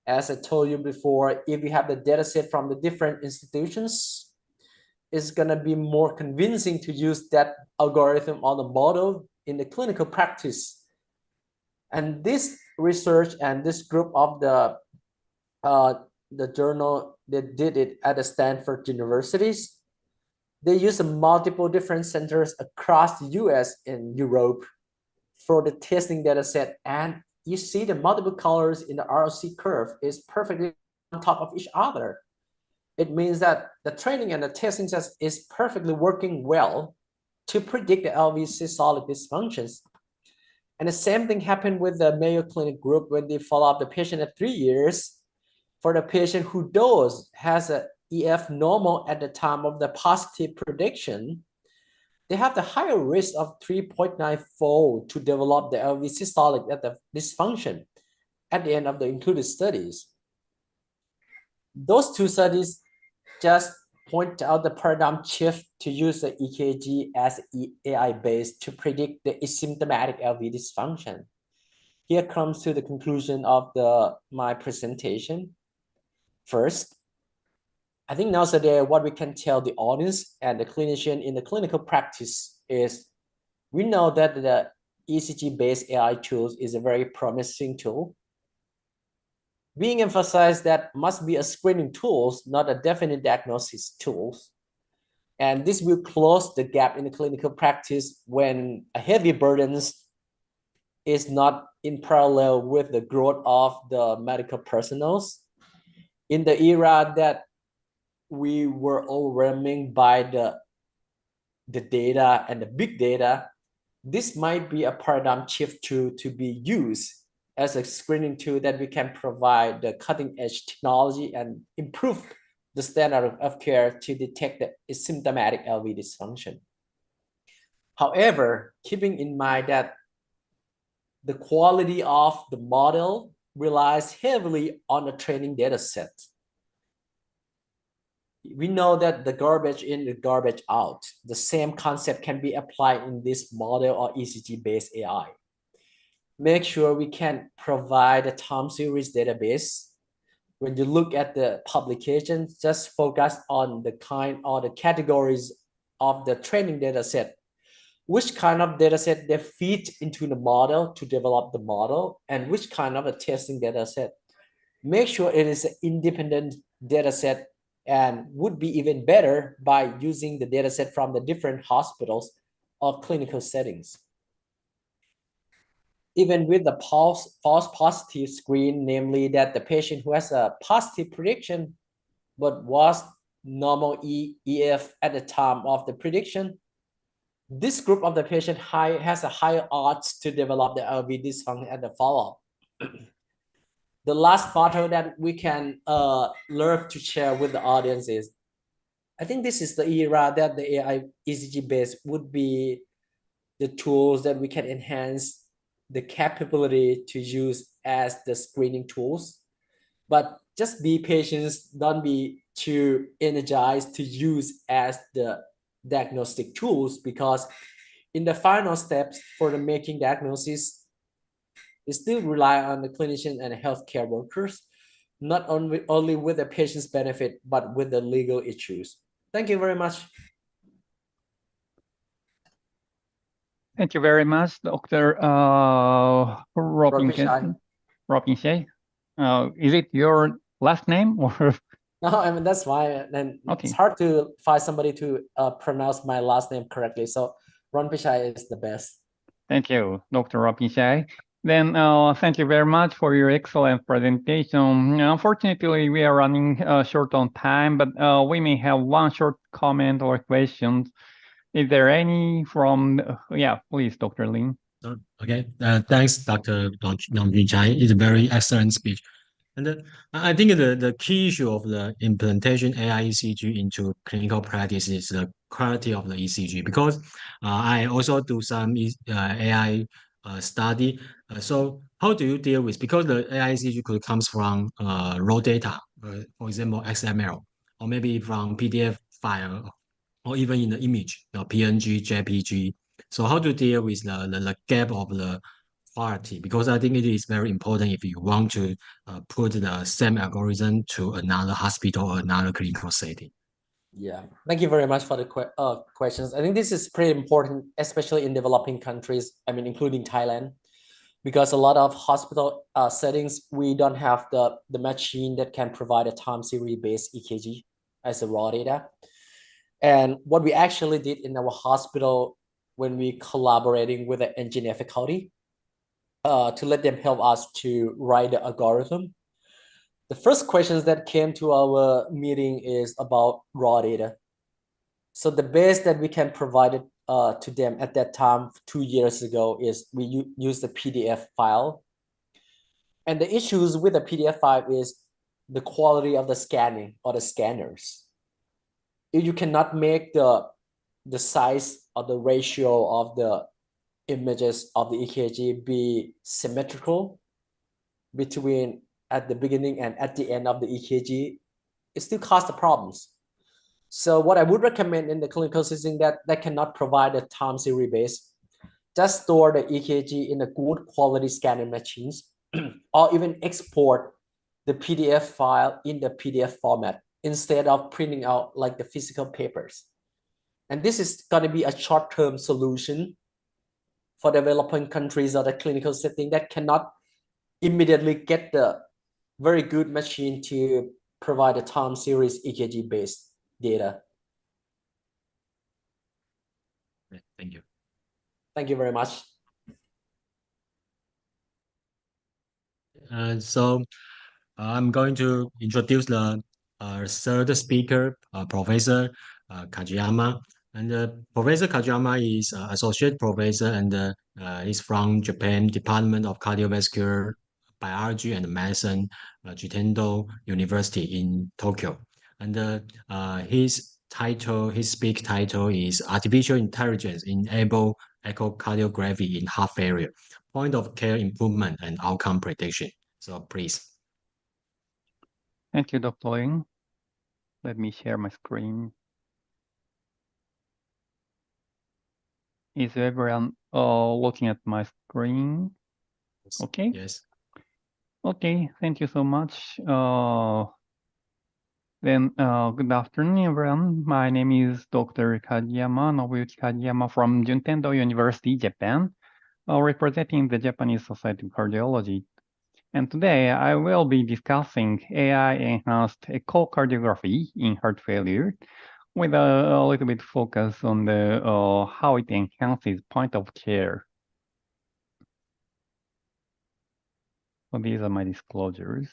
As I told you before, if you have the data set from the different institutions, it's going to be more convincing to use that algorithm or the model in the clinical practice. And this research and this group of the journal that did it at the Stanford universities, they use multiple different centers across the US and Europe for the testing data set. And you see the multiple colors in the ROC curve is perfectly on top of each other. It means that the training and the testing test is perfectly working well to predict the LV systolic dysfunctions. And the same thing happened with the Mayo Clinic group when they follow up the patient at 3 years. For the patient who has a EF normal at the time of the positive prediction, they have the higher risk of 3.9-fold to develop the LV systolic at the dysfunction at the end of the included studies. Those two studies just point out the paradigm shift to use the EKG as AI-based to predict the asymptomatic LV dysfunction. Here comes to the conclusion of my presentation. First, I think nowadays what we can tell the audience and the clinician in the clinical practice is we know that the ECG-based AI tools is a very promising tool. Being emphasized that must be a screening tools, not a definite diagnosis tools. And this will close the gap in the clinical practice when a heavy burdens is not in parallel with the growth of the medical personnels. In the era that we were overwhelming by the data and the big data, this might be a paradigm shift to be used as a screening tool that we can provide the cutting edge technology and improve the standard of care to detect the asymptomatic LV dysfunction. However, keeping in mind that the quality of the model relies heavily on the training data set. We know that the garbage in, the garbage out. The same concept can be applied in this model or ECG-based AI. Make sure we can provide a time series database. When you look at the publications, just focus on the kind or the categories of the training data set. Which kind of data set they feed into the model to develop the model, and which kind of a testing data set. Make sure it is an independent data set, and would be even better by using the data set from the different hospitals or clinical settings. Even with the false positive screen, namely that the patient who has a positive prediction but was normal EF at the time of the prediction, this group of the patient has a higher odds to develop the LV dysfunction at the follow-up. The last photo that we can learn to share with the audience is, I think this is the era that the AI ECG-based would be the tools that we can enhance the capability to use as the screening tools. But just be patient, don't be too energized to use as the diagnostic tools, because in the final steps for the making diagnosis, it still rely on the clinician and healthcare workers, not only with the patient's benefit, but with the legal issues. Thank you very much. Thank you very much, Dr. Robinson. Is it your last name or? No, I mean, that's why. And okay. It's hard to find somebody to pronounce my last name correctly. So Ron Pichai is the best. Thank you, Dr. Pichai. Then thank you very much for your excellent presentation. Unfortunately, we are running short on time, but we may have one short comment or question. Is there any from, yeah, please, Dr. Lin. Okay, thanks, Dr. Long Pichai. It's a very excellent speech. And I think the key issue of the implementation AI ECG into clinical practice is the quality of the ECG, because I also do some AI study. So how do you deal with, because the AI ECG could comes from raw data, for example, XML, or maybe from PDF file, or even in the image, PNG, JPG. So how to deal with the gap of the quality? Because I think it is very important if you want to put the same algorithm to another hospital or another clinical setting. Yeah, thank you very much for the questions. I think this is pretty important, especially in developing countries, I mean, including Thailand, because a lot of hospital settings, we don't have the machine that can provide a time series-based EKG as a raw data. And what we actually did in our hospital when we collaborating with the engineer faculty to let them help us to write the algorithm. The first questions that came to our meeting is about raw data. So the best that we can provide it to them at that time 2 years ago is we use the PDF file. And the issues with the PDF file is the quality of the scanning or the scanners. If you cannot make the size or the ratio of the images of the EKG be symmetrical between at the beginning and at the end of the EKG, it still causes the problems. So what I would recommend in the clinical setting that cannot provide a time series base, just store the EKG in a good quality scanning machines, or even export the PDF file in the PDF format instead of printing out like the physical papers. And this is going to be a short-term solution for developing countries or the clinical setting that cannot immediately get the very good machine to provide a time series EKG based data. Thank you. Thank you very much. So I'm going to introduce the third speaker, Professor Kajiyama. And Professor Kajiyama is associate professor and he's from Japan Department of Cardiovascular Biology and Medicine, Jitendo University in Tokyo. And his speak title is Artificial Intelligence Enable Echocardiography in Heart Failure, Point of Care Improvement and Outcome Prediction. So please. Thank you, Dr. Ling. Let me share my screen. Is everyone looking at my screen? Okay. Yes. Okay, thank you so much. Good afternoon, everyone. My name is Dr. Kajiyama, Nobuyuki Kajiyama from Juntendo University, Japan, representing the Japanese Society of Cardiology. And today I will be discussing AI-enhanced echocardiography in heart failure with a little bit focus on the how it enhances point of care. So these are my disclosures.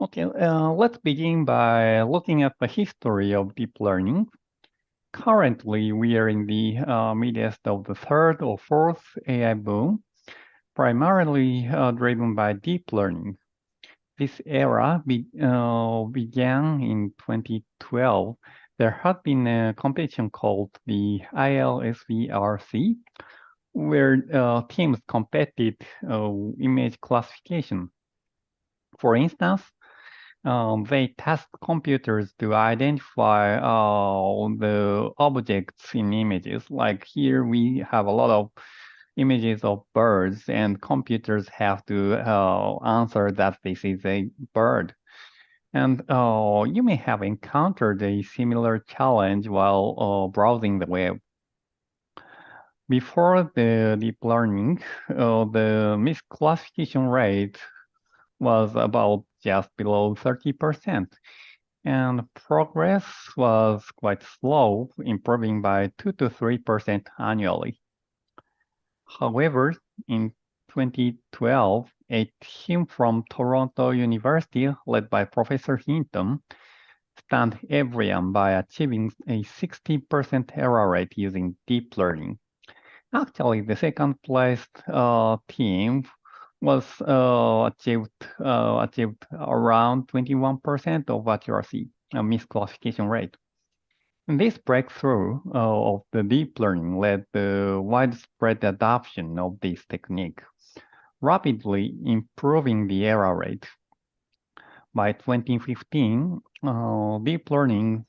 Okay, let's begin by looking at the history of deep learning. Currently, we are in the midst of the third or fourth AI boom, primarily driven by deep learning. This era began in 2012. There had been a competition called the ILSVRC, where teams competed image classification. For instance, they tasked computers to identify the objects in images. Like here, we have a lot of images of birds, and computers have to answer that this is a bird. And you may have encountered a similar challenge while browsing the web. Before the deep learning, the misclassification rate was about just below 30%, and progress was quite slow, improving by 2 to 3% annually. However, in 2012, a team from Toronto University, led by Professor Hinton, stunned everyone by achieving a 60% error rate using deep learning. Actually, the second placed team was achieved around 21% of accuracy, misclassification rate. And this breakthrough of the deep learning led to widespread adoption of this technique, rapidly improving the error rate. By 2015, deep learning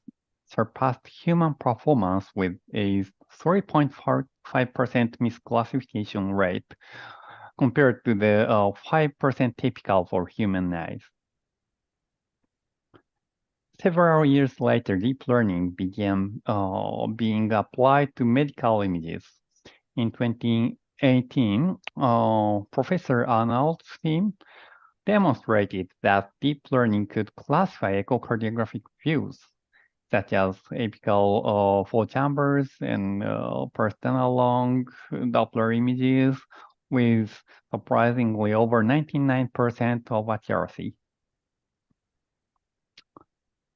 surpassed human performance with a 3.5% misclassification rate compared to the 5% typical for human eyes. Several years later, deep learning began being applied to medical images. In 2018, Professor Arnold's team demonstrated that deep learning could classify echocardiographic views, such as apical four chambers and personal long Doppler images, with surprisingly over 99% of accuracy.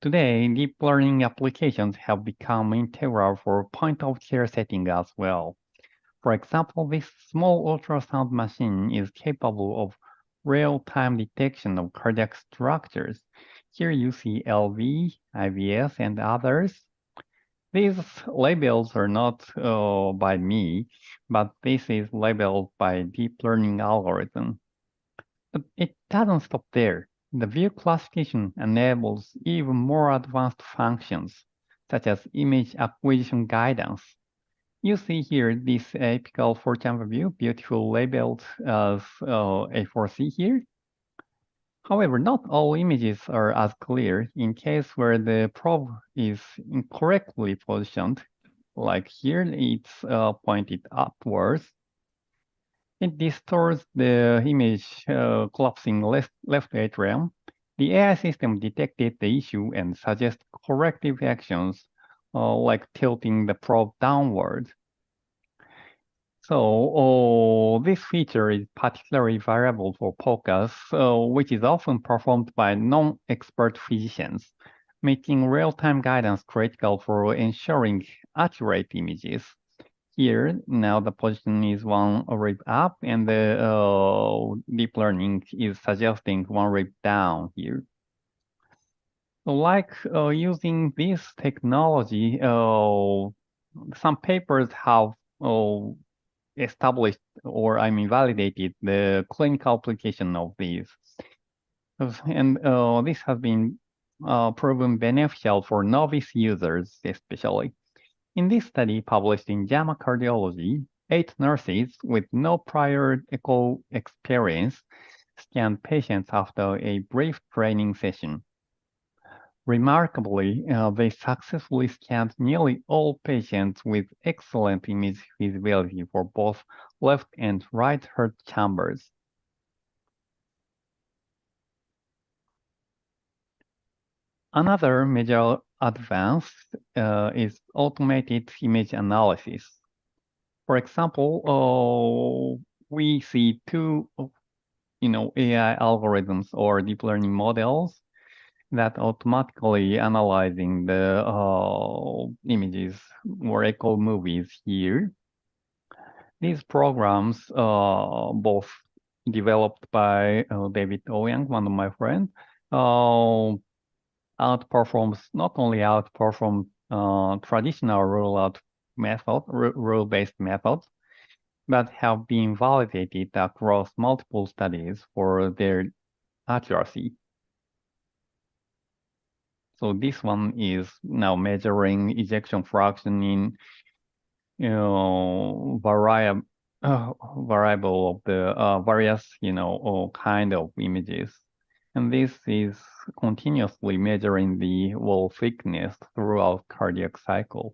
Today, deep learning applications have become integral for point-of-care setting as well. For example, this small ultrasound machine is capable of real-time detection of cardiac structures. Here you see LV, IVS, and others. These labels are not by me, but this is labeled by deep learning algorithm. But it doesn't stop there. The view classification enables even more advanced functions, such as image acquisition guidance. You see here this apical four-chamber view, beautiful labeled as A4C here. However, not all images are as clear. In case where the probe is incorrectly positioned, like here, it's pointed upwards. It distorts the image, collapsing left atrium. The AI system detected the issue and suggests corrective actions, like tilting the probe downward. So this feature is particularly valuable for POCUS, which is often performed by non-expert physicians, making real-time guidance critical for ensuring accurate images. Here, now the position is one rib up, and the deep learning is suggesting one rib down here. So like using this technology, some papers have established, or validated the clinical application of these. And this has been proven beneficial for novice users, especially. In this study published in JAMA Cardiology, 8 nurses with no prior echo experience scanned patients after a brief training session. Remarkably, they successfully scanned nearly all patients with excellent image visibility for both left and right heart chambers. Another major advance is automated image analysis. For example, we see two, AI algorithms or deep learning models that automatically analyzing the images or echo movies here. These programs, both developed by David Ouyang, one of my friends, not only outperform traditional rule-based methods, but have been validated across multiple studies for their accuracy. So this one is now measuring ejection fraction in variable of the various kind of images, and this is continuously measuring the wall thickness throughout cardiac cycle.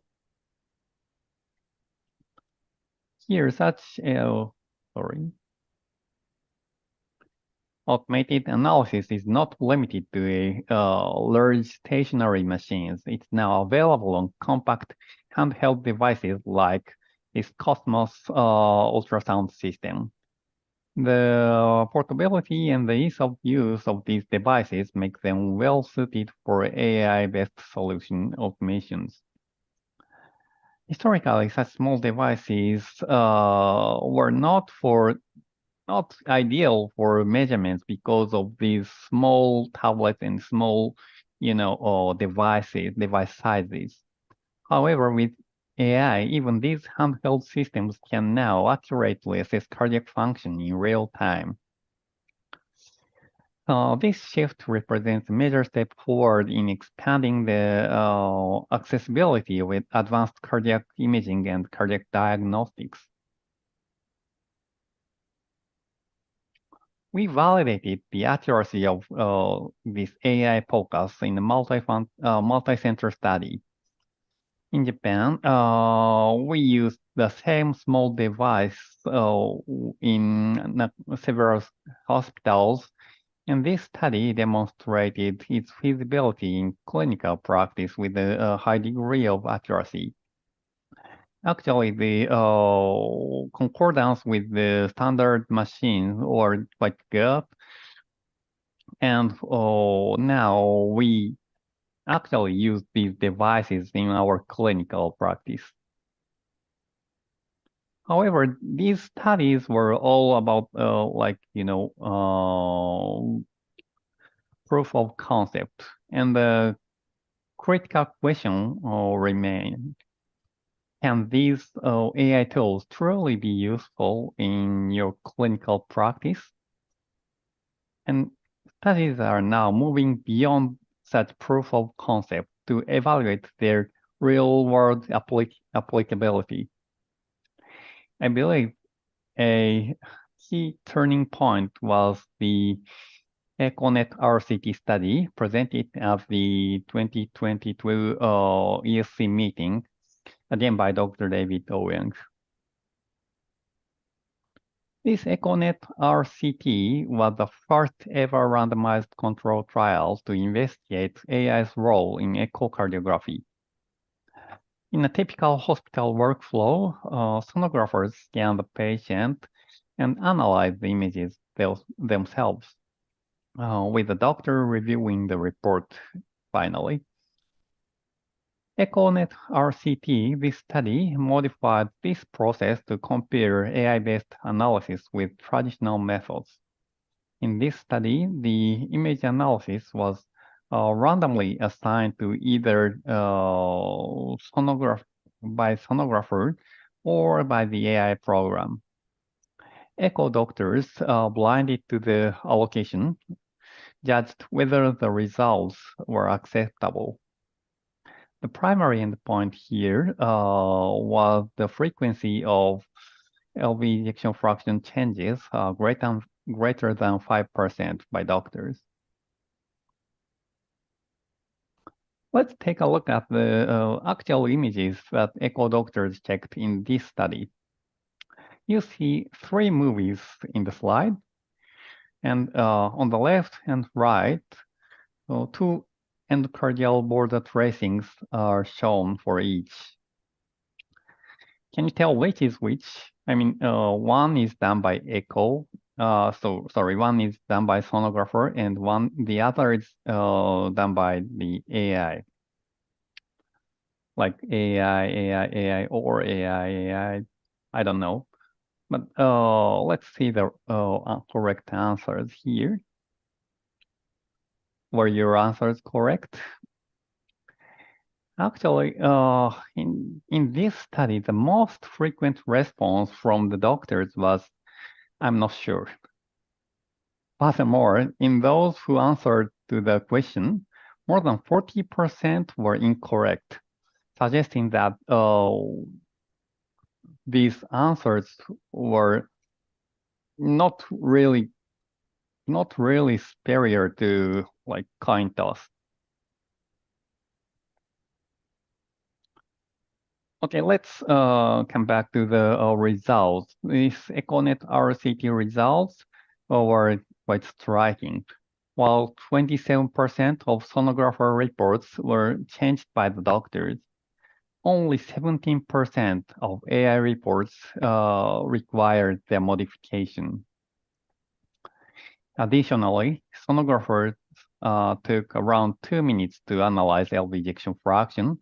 Here, automated analysis is not limited to large stationary machines. It's now available on compact handheld devices like this Cosmos ultrasound system. The portability and the ease of use of these devices make them well suited for AI-based solution automations. Historically, such small devices were not ideal for measurements because of these small tablets and small, device sizes. However, with AI, even these handheld systems can now accurately assess cardiac function in real time. This shift represents a major step forward in expanding the accessibility with advanced cardiac imaging and cardiac diagnostics. We validated the accuracy of this AI POCUS in a multi-center study. In Japan, we used the same small device in several hospitals, and this study demonstrated its feasibility in clinical practice with a high degree of accuracy. Actually, the concordance with the standard machine were quite good, and now we actually use these devices in our clinical practice. However, these studies were all about proof of concept, and the critical question remains: can these AI tools truly be useful in your clinical practice? And studies are now moving beyond such proof of concept to evaluate their real-world applicability. I believe a key turning point was the EchoNet RCT study presented at the 2022 ESC meeting, again by Dr. David Owens. This EchoNet RCT was the first ever randomized control trial to investigate AI's role in echocardiography. In a typical hospital workflow, sonographers scan the patient and analyze the images themselves, with the doctor reviewing the report finally. EchoNet RCT, this study modified this process to compare AI-based analysis with traditional methods. In this study, the image analysis was randomly assigned to either sonographer or by the AI program. Echo doctors, blinded to the allocation, judged whether the results were acceptable. The primary endpoint here was the frequency of LV ejection fraction changes greater than 5% by doctors. Let's take a look at the actual images that echo doctors checked in this study. You see 3 movies in the slide, and on the left and right, 2 endocardial border tracings are shown for each. Can you tell which is which? I mean, one is done by echo. One is done by sonographer, and the other is done by the AI. Like AI, or AI. I don't know. But let's see the correct answers here. Were your answers correct? Actually, in this study, the most frequent response from the doctors was, "I'm not sure." Furthermore, in those who answered to the question, more than 40% were incorrect, suggesting that these answers were not really superior to like coin toss. Okay, let's come back to the results. These EchoNet RCT results were quite striking. While 27% of sonographer reports were changed by the doctors, only 17% of AI reports required their modification. Additionally, sonographers took around 2 minutes to analyze LV ejection fraction,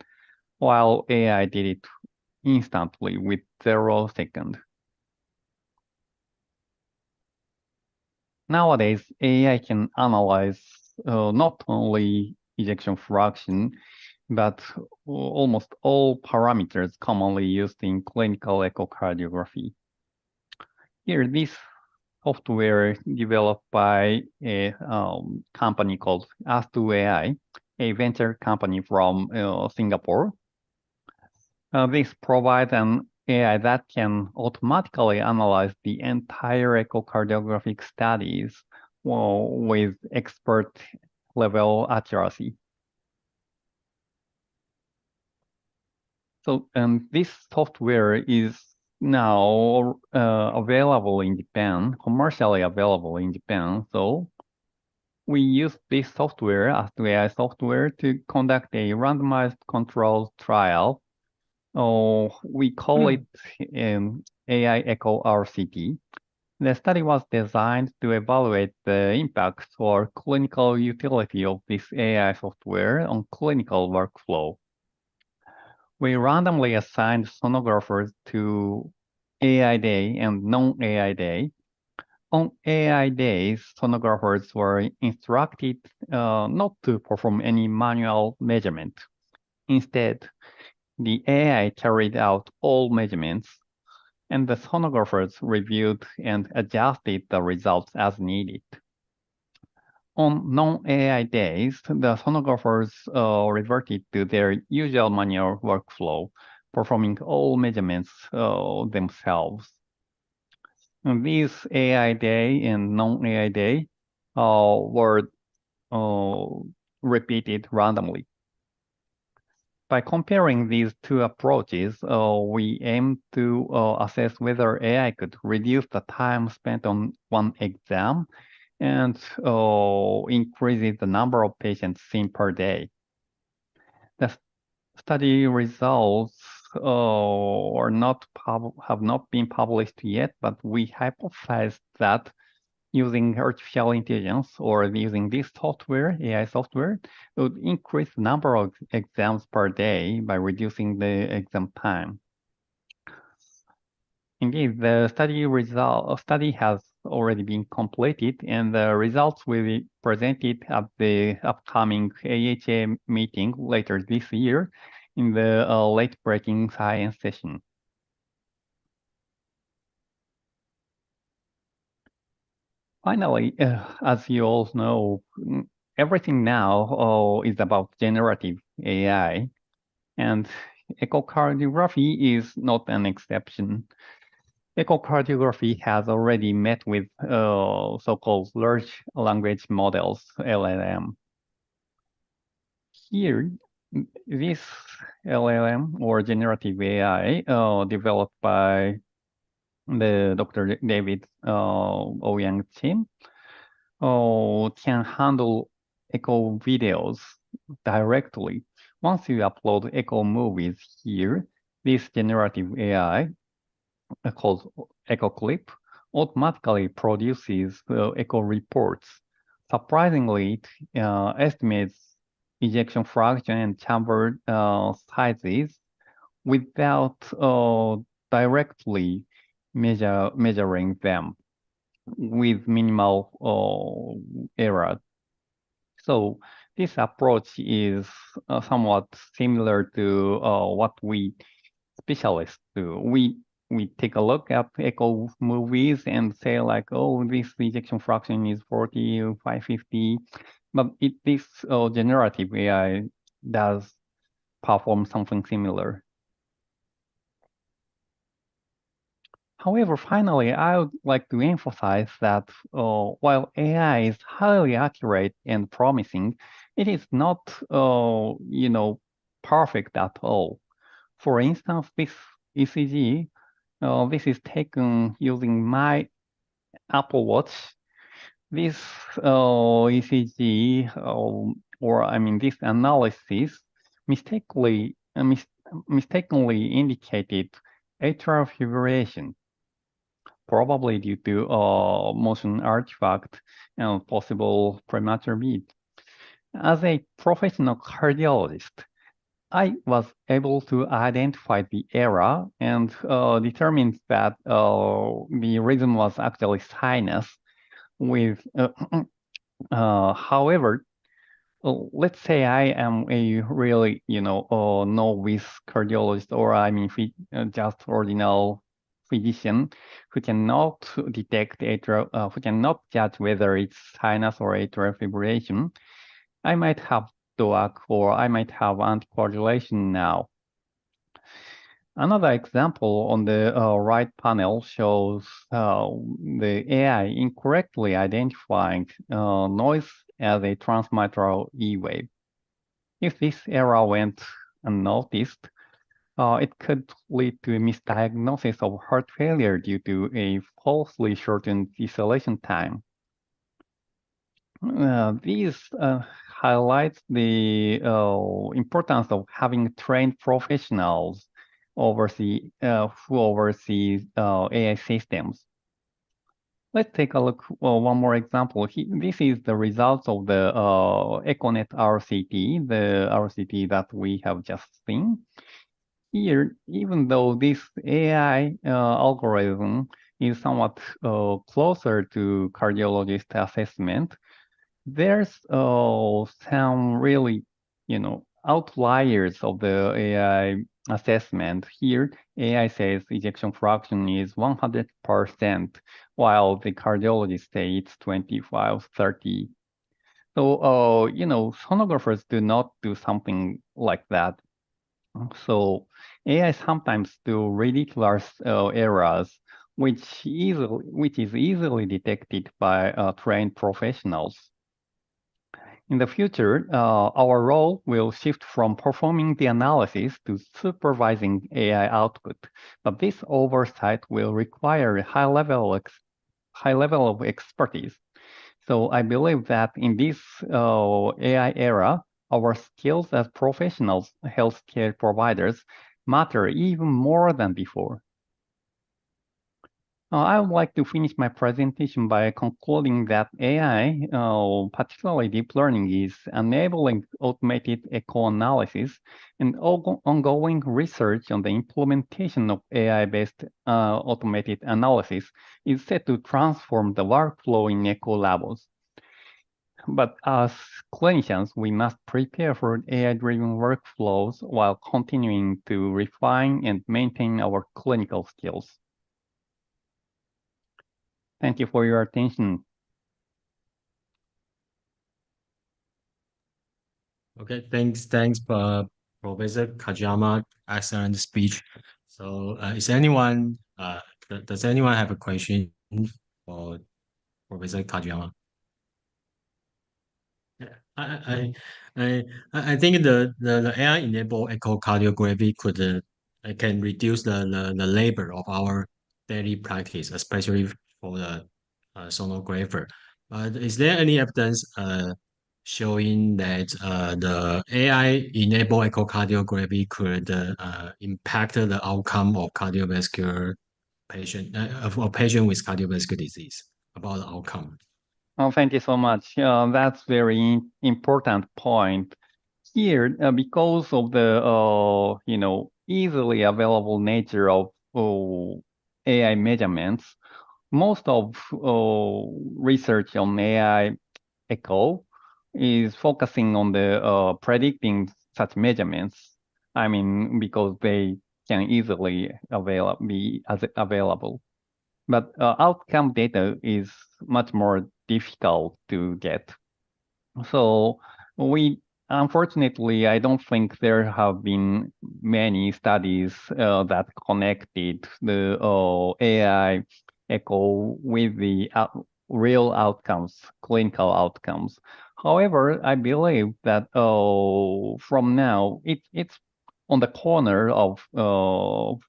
while AI did it instantly with 0 seconds. Nowadays, AI can analyze not only ejection fraction, but almost all parameters commonly used in clinical echocardiography. Here, this software developed by a company called As2AI, a venture company from Singapore. This provides an AI that can automatically analyze the entire echocardiographic studies with expert level accuracy. So this software is now available in Japan, commercially available in Japan. So we use this software, As2AI software, to conduct a randomized controlled trial. We call it AI Echo RCT. The study was designed to evaluate the impact or clinical utility of this AI software on clinical workflow. We randomly assigned sonographers to AI day and non-AI day. On AI days, sonographers were instructed not to perform any manual measurement. Instead, the AI carried out all measurements, and the sonographers reviewed and adjusted the results as needed. On non-AI days, the sonographers reverted to their usual manual workflow, performing all measurements themselves. And these AI day and non-AI day were repeated randomly. By comparing these two approaches, we aim to assess whether AI could reduce the time spent on one exam and increases the number of patients seen per day. The study results have not been published yet, but we hypothesize that using artificial intelligence or using this software, AI software, it would increase the number of exams per day by reducing the exam time. Indeed, the study has already been completed, and the results will be presented at the upcoming AHA meeting later this year in the late-breaking science session. Finally, as you all know, everything now is about generative AI, and echocardiography is not an exception. Echocardiography has already met with so-called large language models, LLM. Here, this LLM or generative AI developed by the Dr. David Ouyang Kim can handle echo videos directly. Once you upload echo movies here, this generative AI called echo clip automatically produces echo reports. Surprisingly, it estimates ejection fraction and chamber sizes without directly measuring them with minimal error. So this approach is somewhat similar to what we specialists do. We take a look at echo movies and say like, oh, this ejection fraction is 40 or 550, but this generative AI does perform something similar. However, finally, I would like to emphasize that while AI is highly accurate and promising, it is not, perfect at all. For instance, this ECG, this is taken using my Apple Watch. This ECG, this analysis mistakenly indicated atrial fibrillation, probably due to motion artifact and possible premature beat. As a professional cardiologist, I was able to identify the error and determined that the reason was actually sinus. However, let's say I am a really, novice cardiologist, or just ordinary physician who cannot detect who cannot judge whether it's sinus or atrial fibrillation. I might have DOAC or I might have anticoagulation now. Another example on the right panel shows the AI incorrectly identifying noise as a transmitral E wave. If this error went unnoticed, it could lead to a misdiagnosis of heart failure due to a falsely shortened deceleration time. These highlights the importance of having trained professionals who oversee AI systems. Let's take a look. One more example. This is the results of the EchoNet RCT, the RCT that we have just seen. Here, even though this AI algorithm is somewhat closer to cardiologist assessment, there's some really, outliers of the AI assessment. Here, AI says ejection fraction is 100%, while the cardiologists say it's 25, 30. So, sonographers do not do something like that. So AI sometimes do ridiculous errors, which is easily detected by trained professionals. In the future, our role will shift from performing the analysis to supervising AI output, but this oversight will require a high level of expertise. So I believe that in this AI era, our skills as professionals, healthcare providers, matter even more than before. I would like to finish my presentation by concluding that AI, particularly deep learning, is enabling automated echo analysis, and ongoing research on the implementation of AI-based automated analysis is set to transform the workflow in echo labs. But as clinicians, we must prepare for AI-driven workflows while continuing to refine and maintain our clinical skills. Thank you for your attention. Okay, thanks, Professor Kajiyama. Excellent speech. So, does anyone have a question for Professor Kajiyama? Yeah, I think the AI-enabled echocardiography can reduce the labor of our daily practice, especially for the sonographer. But is there any evidence showing that the AI-enabled echocardiography could impact the outcome of cardiovascular patient of a patient with cardiovascular disease about the outcome? Oh, thank you so much. That's very important point. Here, because of the easily available nature of AI measurements, most of research on AI echo is focusing on the predicting such measurements. I mean, because they can easily be available. But outcome data is much more difficult to get. So unfortunately, I don't think there have been many studies that connected the AI echo with the real outcomes, clinical outcomes. However, I believe that from now it's on the corner of the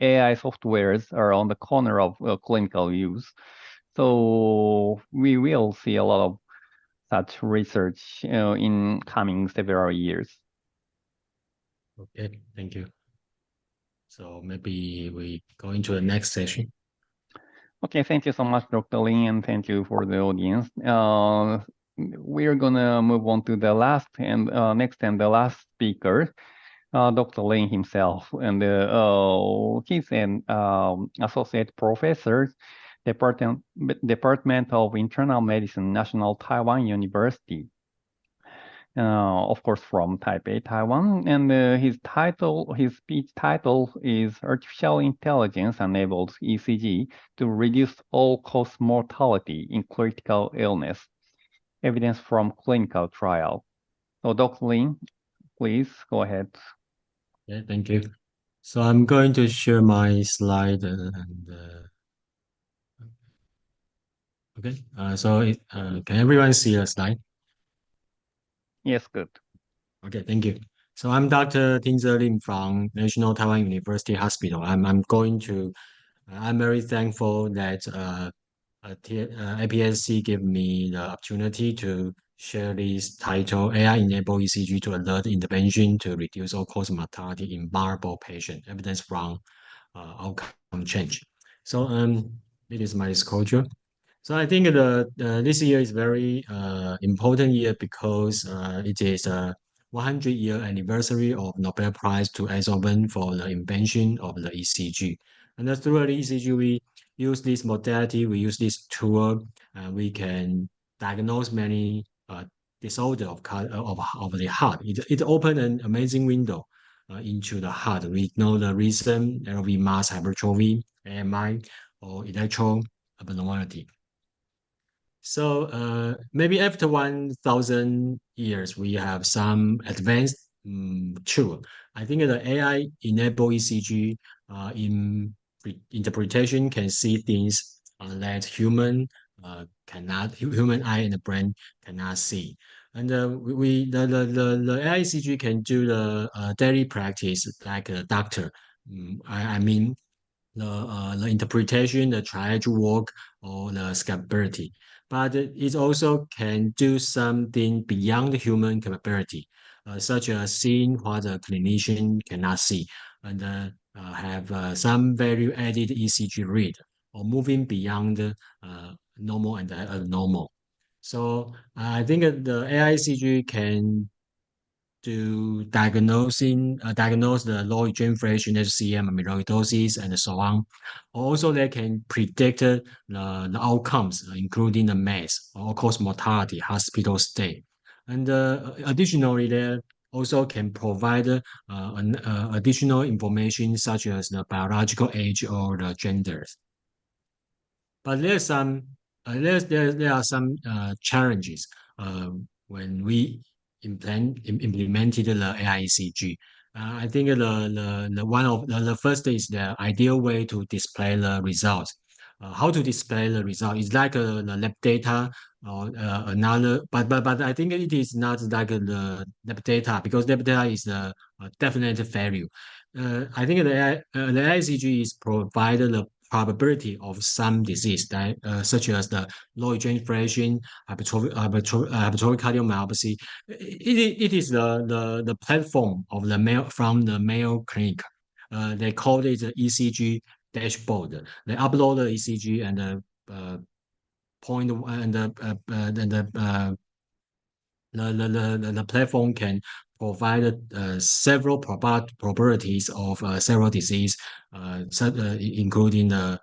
AI softwares are on the corner of clinical use. So we will see a lot of such research in coming several years. Okay, thank you. So maybe we go into the next session. Okay, thank you so much, Dr. Lin, and thank you for the audience. We're gonna move on to the next and the last speaker, Dr. Lin himself, and he's an associate professor, Department of Internal Medicine, National Taiwan University. Of course, from Taipei, Taiwan, and his speech title is Artificial Intelligence-Enabled ECG to Reduce All-Cause Mortality in Critical Illness, Evidence from Clinical Trial. So, Dr. Lin, please go ahead. Yeah, thank you. So I'm going to share my slide okay. Can everyone see the slide? Yes, good. Okay, thank you. So I'm Dr. Tinze Lim from National Taiwan University Hospital. I'm very thankful that APSC gave me the opportunity to share this title, AI-enabled ECG to alert intervention to reduce all-cause mortality in vulnerable patient, evidence from outcome change. So it is my disclosure. So I think this year is very important year because it is a 100-year anniversary of Nobel Prize to Beethoven for the invention of the ECG. And through the ECG, we use this modality, we use this tool, and we can diagnose many disorder of the heart. It opened an amazing window into the heart. We know the reason, LV mass hypertrophy, AMI, or electro abnormality. So maybe after 1,000 years, we have some advanced tool. I think the AI-enabled ECG in interpretation can see things that human eye and the brain cannot see. And the AI ECG can do the daily practice like a doctor. I mean the interpretation, the triage work, or the scalability. But it also can do something beyond human capability, such as seeing what the clinician cannot see, and have some value-added ECG read, or moving beyond normal and abnormal. So I think the AI ECG can diagnose the low ejection HCM, amyloidosis, and so on. Also, they can predict the outcomes, including the MACE, all-cause mortality, hospital stay. And additionally, they also can provide additional information such as the biological age or the genders. But there are some challenges when we implemented the AI ECG. I think the first is the ideal way to display the results. How to display the result is like the lab data or another, but I think it is not like the lab data, because lab data is the definite value. I think the AI ECG is provided the probability of some disease that, such as the low ejection, hypertrophic cardiomyopathy. It is the platform of from the Mayo Clinic. They call it the ECG dashboard. They upload the ECG and the point and the platform can provide several probabilities of several disease, including the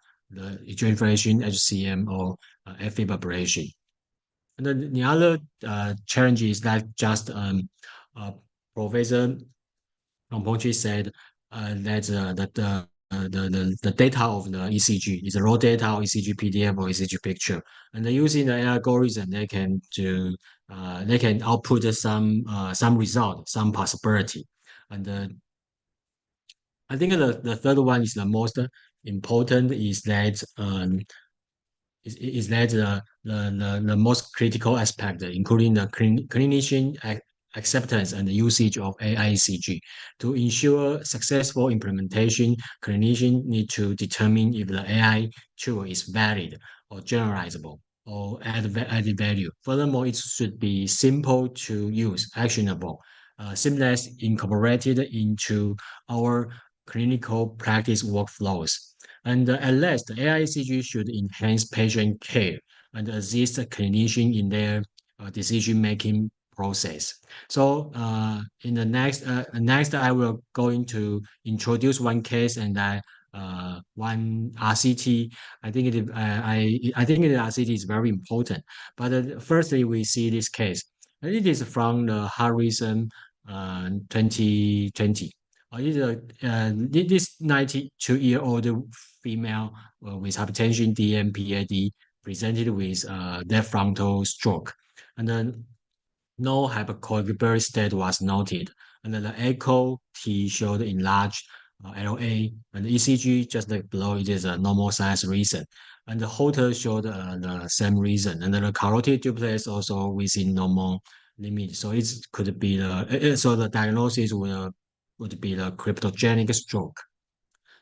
ejection, HCM, or fibrillation. And then the other challenge is that just Professor Romponchi said that the data of the ECG is a raw data or ECG PDF or ECG picture, and using the algorithm, they can output some result, some possibility. And I think the third one is the most important, is that the most critical aspect, including the clinician acceptance and the usage of AI ECG. To ensure successful implementation, clinicians need to determine if the AI tool is valid or generalizable or added value. Furthermore, it should be simple to use, actionable, seamless, incorporated into our clinical practice workflows. And at last, the AI ECG should enhance patient care and assist the clinician in their decision-making process. So in the next, I will going to introduce one case and one RCT. I think I think the RCT is very important. But firstly, we see this case. It is from the Harrison 2020. This 92-year-old female with hypertension, DM, PAD, presented with left frontal stroke, and then no hypercoagulability state was noted, and then the echo T showed enlarged LA, and the ECG just like below, it is a normal size reason, and the Holter showed the same reason, and then the carotid duplex also within normal limit. So it could be the diagnosis would be the cryptogenic stroke.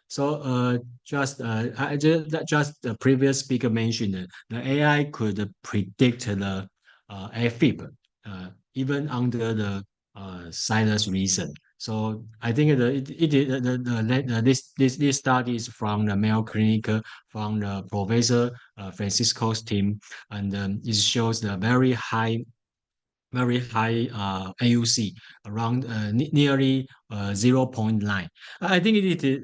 So just the previous speaker mentioned the AI could predict the AFib even under the sinus reason. So I think this study is from the Mayo Clinic, from the Professor Francisco's team, and it shows the very high AUC, around nearly 0.9. I think it is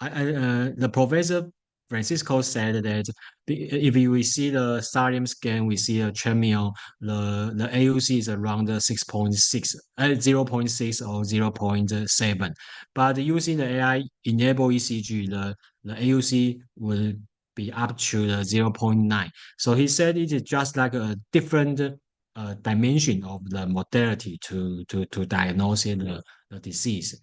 the Professor Francisco said that if we see the Salim scan, we see a treadmill, the AUC is around 6.6, 0.6 or 0.7. But using the AI-enabled ECG, the AUC will be up to the 0.9. So he said it is just like a different dimension of the modality to diagnose the disease.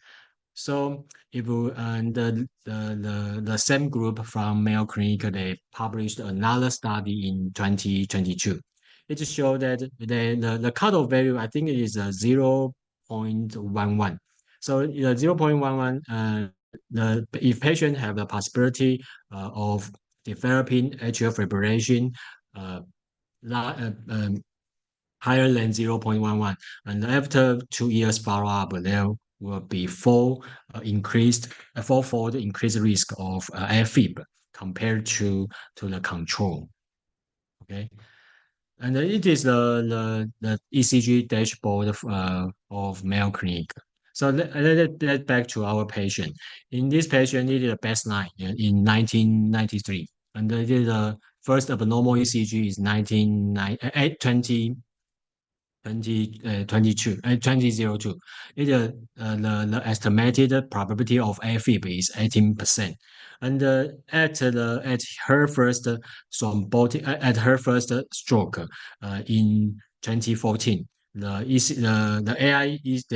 So if we, and the same group from Mayo Clinic, they published another study in 2022. It showed that the cutoff value, I think it is 0.11. So the 0.11, if patient have the possibility of developing atrial fibrillation higher than 0.11, and after 2 years follow-up, there will be fourfold increased risk of AFib compared to the control. Okay, and it is the ECG dashboard of Mayo Clinic. So let's back to our patient. In this patient, it is a baseline in 1993, and it is the first abnormal ECG is 2002. The estimated probability of AFib is 18%. And at her first stroke in 2014, the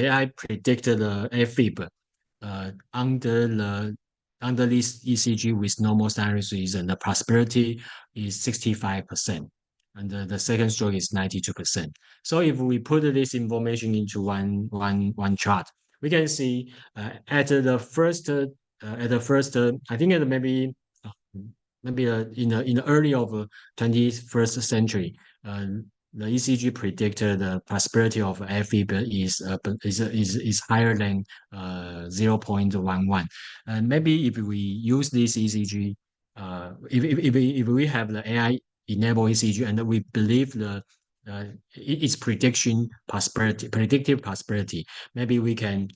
AI predicted the AFib under this ECG with normal sinus, and the possibility is 65%. And the second stroke is 92%. So if we put this information into one chart, we can see at the first, I think it maybe in the early of 21st century, the ECG predicted the possibility of AFib is higher than 0.11. And maybe if we use this ECG, if we have the AI-enabled ECG, and we believe its predictive possibility, maybe we can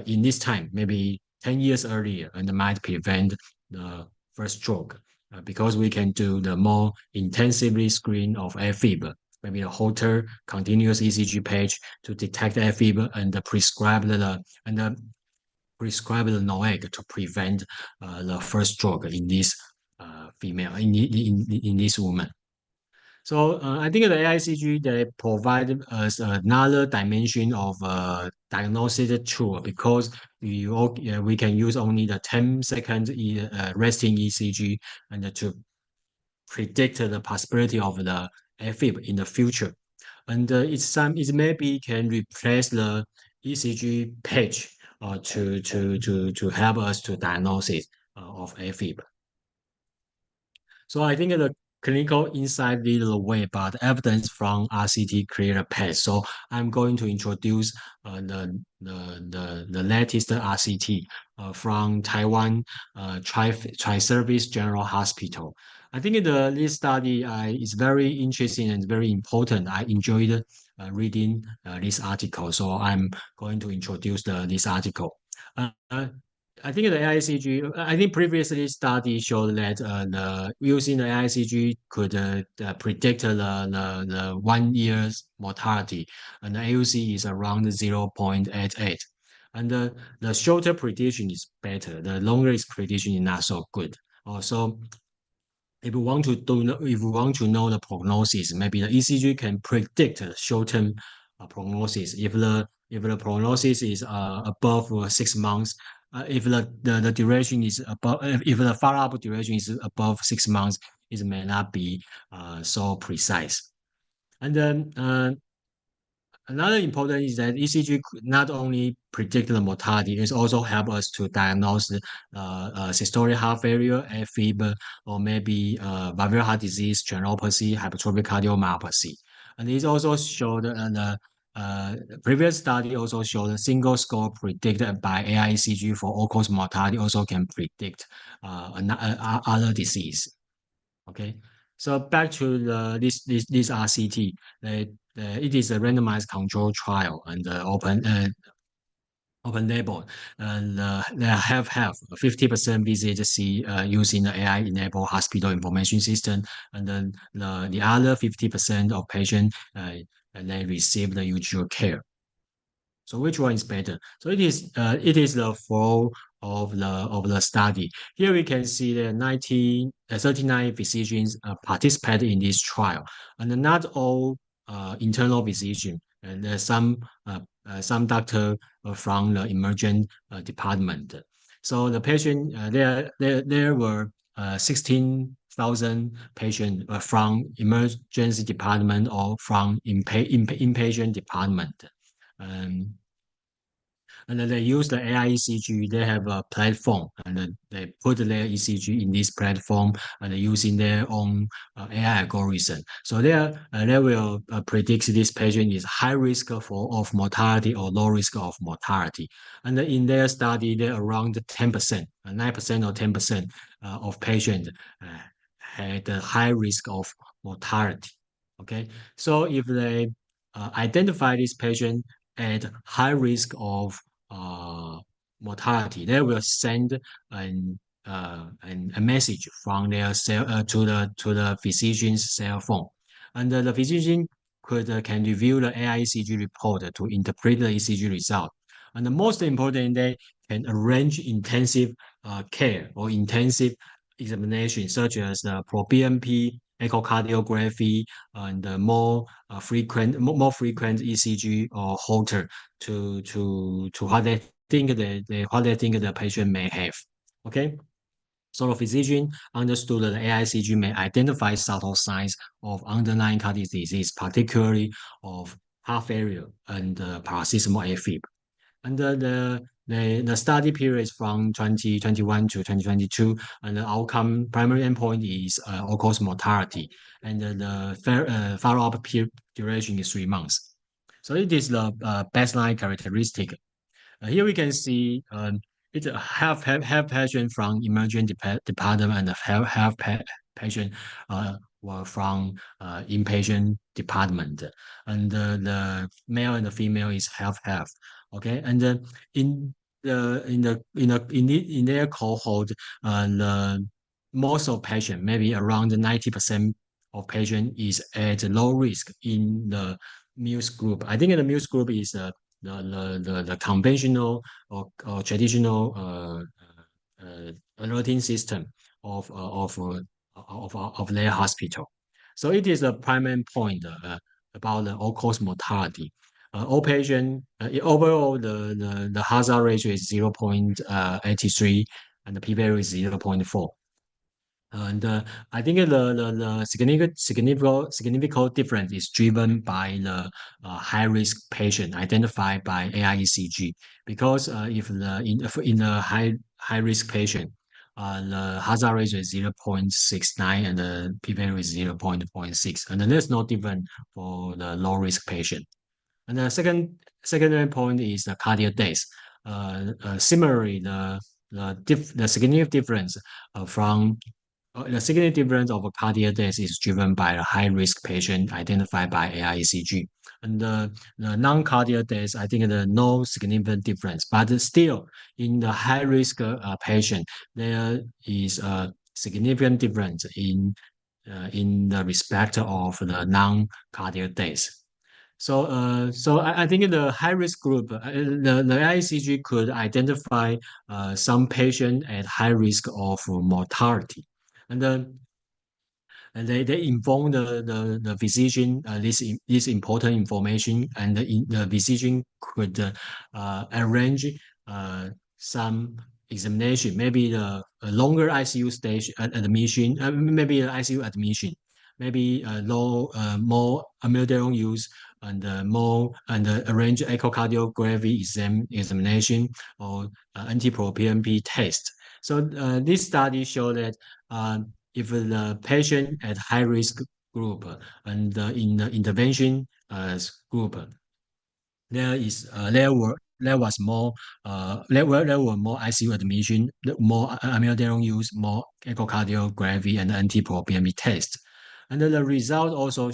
in this time, maybe 10 years earlier, and might prevent the first stroke because we can do the more intensively screen of AFib, maybe a Holter continuous ECG page to detect AFib and prescribe the NOAC to prevent the first stroke in this female, in this woman. So I think the AICG, they provide us another dimension of diagnostic tool, because we can use only the 10-second resting ECG and to predict the possibility of the AFib in the future. And it maybe can replace the ECG page to help us to diagnosis of AFib. So I think the clinical insight lead the way, but evidence from RCT create a path. So I'm going to introduce the latest RCT from Taiwan Tri-Service General Hospital. I think this study is very interesting and very important. I enjoyed reading this article, so I'm going to introduce this article. I think the AICG, I think previously study showed that using the AICG could predict the 1 year's mortality, and the AUC is around 0.88. And the shorter prediction is better. The longer prediction is not so good. Also, if we want to know the prognosis, maybe the ECG can predict short-term prognosis. If the prognosis is above 6 months, if the duration is above, if the follow-up duration is above 6 months, it may not be so precise. And then another important is that ECG not only predict the mortality, it also help us to diagnose systolic heart failure, AFib, or maybe valvular heart disease, channelopathy, hypertrophic cardiomyopathy. And it also showed previous study also showed a single score predicted by AI ECG for all-cause mortality also can predict other disease. Okay, so back to this RCT. It is a randomized control trial and open label, and they have 50% visit using the AI-enabled hospital information system, and then the other 50% of patients they receive the usual care. So which one is better? So it is the flow of the study. Here we can see that 39 physicians participated in this trial, and not all internal physician, and some doctor from the emergent department. So the patient there were 16,000 patients from emergency department or from inpatient department. Um, and then they use the AI ECG. They have a platform, and then they put their ECG in this platform, and using their own AI algorithm. So they will predict this patient is high risk of mortality or low risk of mortality. And in their study, they around 10%, 9% or 10% of patients had a high risk of mortality. Okay, so if they identify this patient at high risk of mortality, they will send a message from their cell to the physician's cell phone, and the physician can review the AI ECG report to interpret the ECG result. And the most important, they can arrange intensive care or intensive examination, such as the pro-BNP, echocardiography, and more frequent ECG or Holter to what they think the patient may have. Okay. So the physician understood that the AI-ECG may identify subtle signs of underlying cardiac disease, particularly of heart failure and paroxysmal AFib. And the study period is from 2021 to 2022, and the outcome primary endpoint is all-cause mortality, and the follow-up duration is 3 months. So it is the baseline characteristic. Here we can see it's a half patient from emergent department and half patient were from inpatient department, and the male and the female is half. Okay, and in their cohort, the most of patient, maybe around 90% of patient is at low risk in the Muse group. I think the Muse group is the conventional or traditional alerting system of their hospital. So it is a primary point about the all-cause mortality. All patient overall the hazard ratio is 0.83 and the p-value is 0.4. And I think the significant difference is driven by the high risk patient identified by AI ECG, because if in the high risk patient, the hazard ratio is 0.69 and the p-value is 0.6, and then there's no different for the low risk patient. And the secondary point is the cardiac death. Similarly, the significant difference from the significant difference of a cardiac death is driven by a high-risk patient identified by AI ECG. And the non-cardiac death, I think there's no significant difference. But still, in the high-risk patient, there is a significant difference in the respect of the non-cardiac death. So, I think in the high-risk group, the ICG could identify some patient at high risk of mortality, and then they inform the physician this important information, and the physician could arrange some examination, maybe the longer ICU stage admission, maybe ICU admission, maybe more amiodarone use, and arrange echocardiography examination or NT-proBNP test. So this study showed that if the patient at high risk group and in the intervention group, there were more ICU admission, more amiodarone use, more echocardiography, and NT-proBNP test. And the result also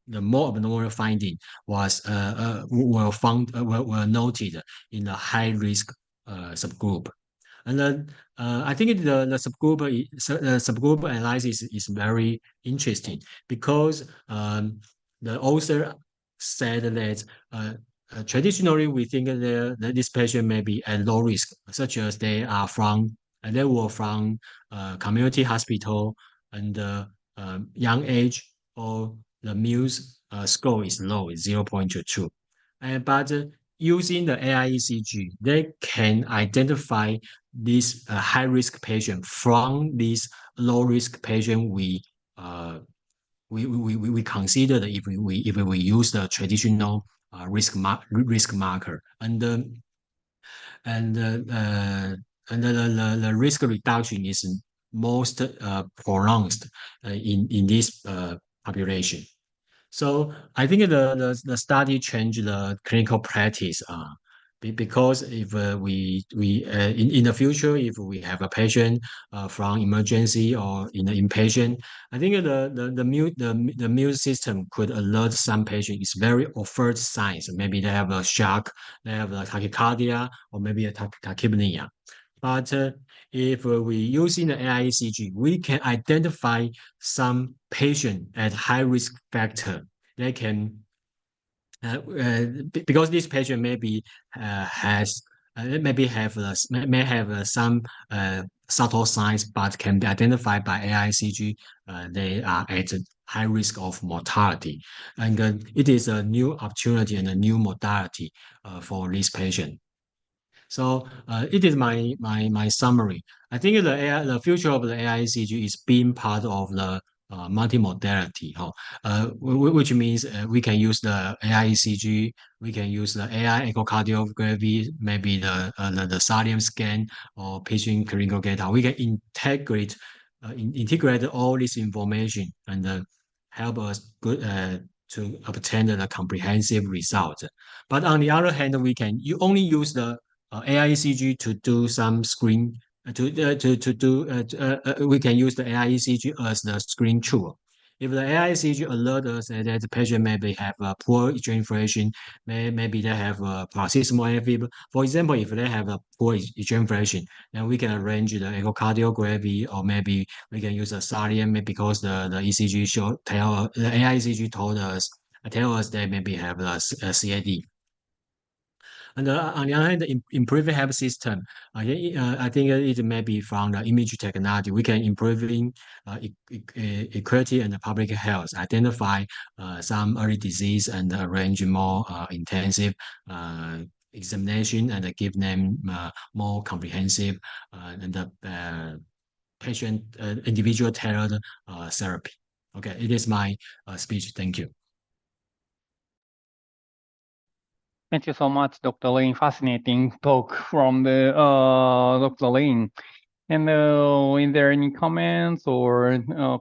the more abnormal finding were noted in the high risk subgroup. And then I think the subgroup analysis is very interesting, because the author said that traditionally we think that this patient may be at low risk, such as they were from community hospital and young age, or the Muse score is low, it's 0.22. But using the AI ECG, they can identify this high risk patient from this low risk patient we consider that if we use the traditional risk marker, and the risk reduction is most pronounced in this population. So I think the study changed the clinical practice because if in the future, if we have a patient from emergency or in the inpatient, I think the immune system could alert some patient. It's very overt signs. Maybe they have a shock, they have a tachycardia, or maybe a tachypnea. But if we using the AI ECG, we can identify some patient at high risk factor. They can because this patient maybe has maybe have may have some subtle signs, but can be identified by AI ECG. They are at high risk of mortality, and it is a new opportunity and a new modality for this patient. So it is my summary. I think the future of the AI ECG is being part of the multimodality, which means we can use the AI ECG, we can use the AI echocardiography, maybe the sodium scan or patient clinical data. We can integrate all this information and help us to obtain the comprehensive result. But on the other hand, you only use the AI ECG to do some screen we can use the AI ECG as the screen tool. If the AI ECG alert us that the patient maybe have a poor ejection fraction, maybe they have a paroxysmal AFib. For example, if they have a poor ejection fraction, then we can arrange the echocardiography, or maybe we can use a sodium because the ECG the AI ECG tell us they maybe have a CAD. And on the other hand, improving health system, I think it may be from the image technology. We can improving equity and public health, identify some early disease and arrange more intensive examination and give them more comprehensive and patient individual tailored therapy. Okay, it is my speech. Thank you. Thank you so much, Dr. Lin. Fascinating talk from the Dr. Lin. And is there any comments or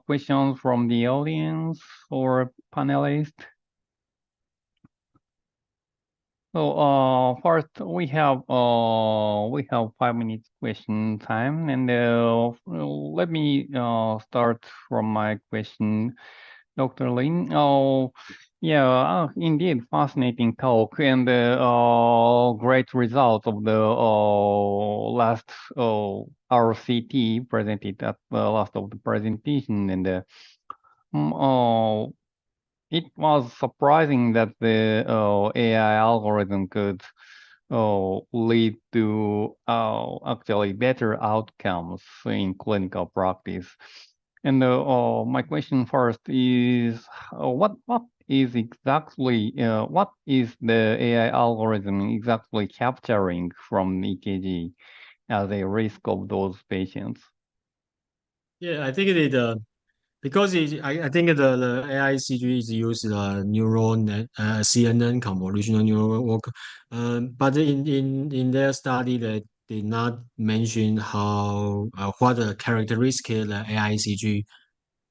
questions from the audience or panelists? So first we have 5 minutes question time, and let me start from my question, Dr. Lin. Yeah, indeed, fascinating talk and great result of the last RCT presented at the last of the presentation, and it was surprising that the AI algorithm could lead to actually better outcomes in clinical practice. And my question first is, what is the AI algorithm exactly capturing from EKG as a risk of those patients? Yeah, I think because I think the AI ECG is used CNN convolutional neural network, but in their study they did not mention what the characteristic the AI ECG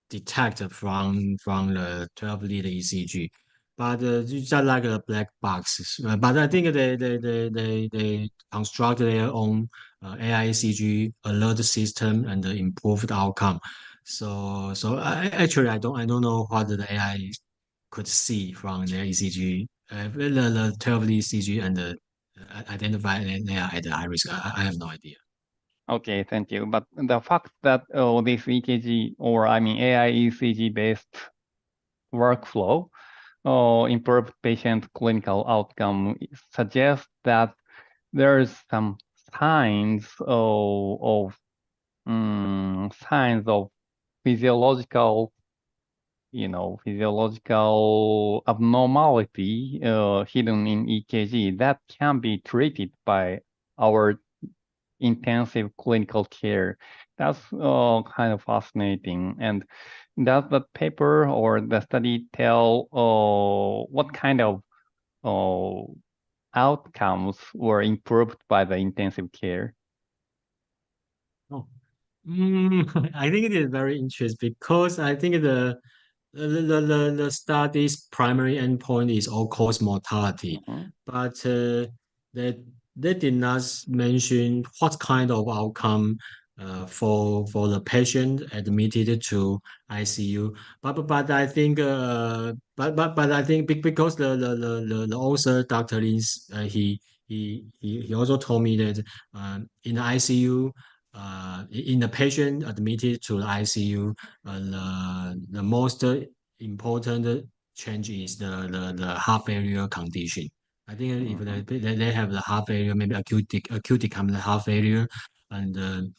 detect from the 12-lead ECG, but just like a black box. But I think they construct their own AI ECG alert system and improved outcome. So actually I don't know what the AI could see from their ECG, the 12-lead ECG, and identify they are at high risk. I have no idea. Okay, thank you. But the fact that this EKG, or I mean AI ECG based workflow improved patient clinical outcome suggests that there's some signs of physiological, physiological abnormality hidden in EKG that can be treated by our intensive clinical care. That's kind of fascinating. And does the paper or the study tell what kind of outcomes were improved by the intensive care? Oh, I think it is very interesting because I think the study's primary endpoint is all-cause mortality, Mhm. but they did not mention what kind of outcome for the patient admitted to ICU. But I think but I think because the author Dr. Lin's he also told me that in the ICU. In the patient admitted to the ICU, the most important change is the heart failure condition. I think if they have the heart failure, maybe acute common heart failure, and the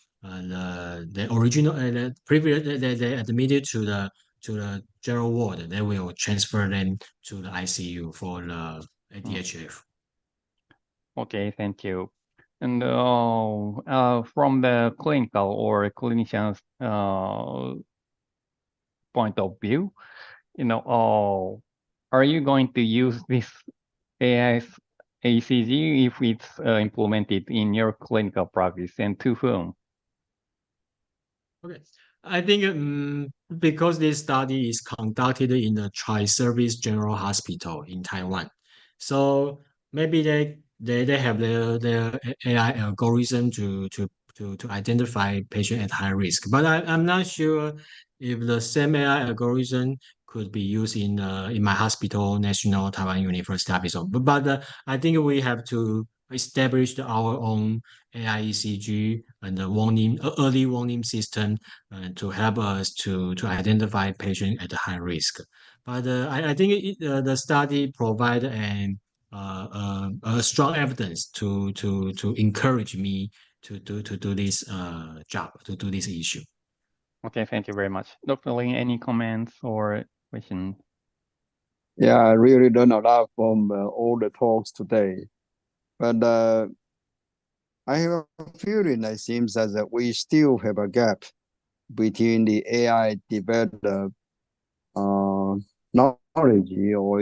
original the previous they admitted to the general ward, they will transfer them to the ICU for the ADHF. Okay, thank you. And from the clinical or clinician's point of view, are you going to use this AI ECG if it's implemented in your clinical practice, and to whom? Okay. I think because this study is conducted in the Tri-Service General Hospital in Taiwan, so maybe they have their AI algorithm to identify patient at high risk. But I'm not sure if the same AI algorithm could be used in my hospital, National Taiwan University Hospital. But I think we have to establish our own AI ECG and the early warning system to help us to identify patient at high risk. But I think the study provide a strong evidence to encourage me to do this job, to do this issue. Okay, thank you very much. Dr. Lin, any comments or questions? Yeah, I really learned a lot from all the talks today. But I have a feeling it seems that we still have a gap between the AI developed knowledge, or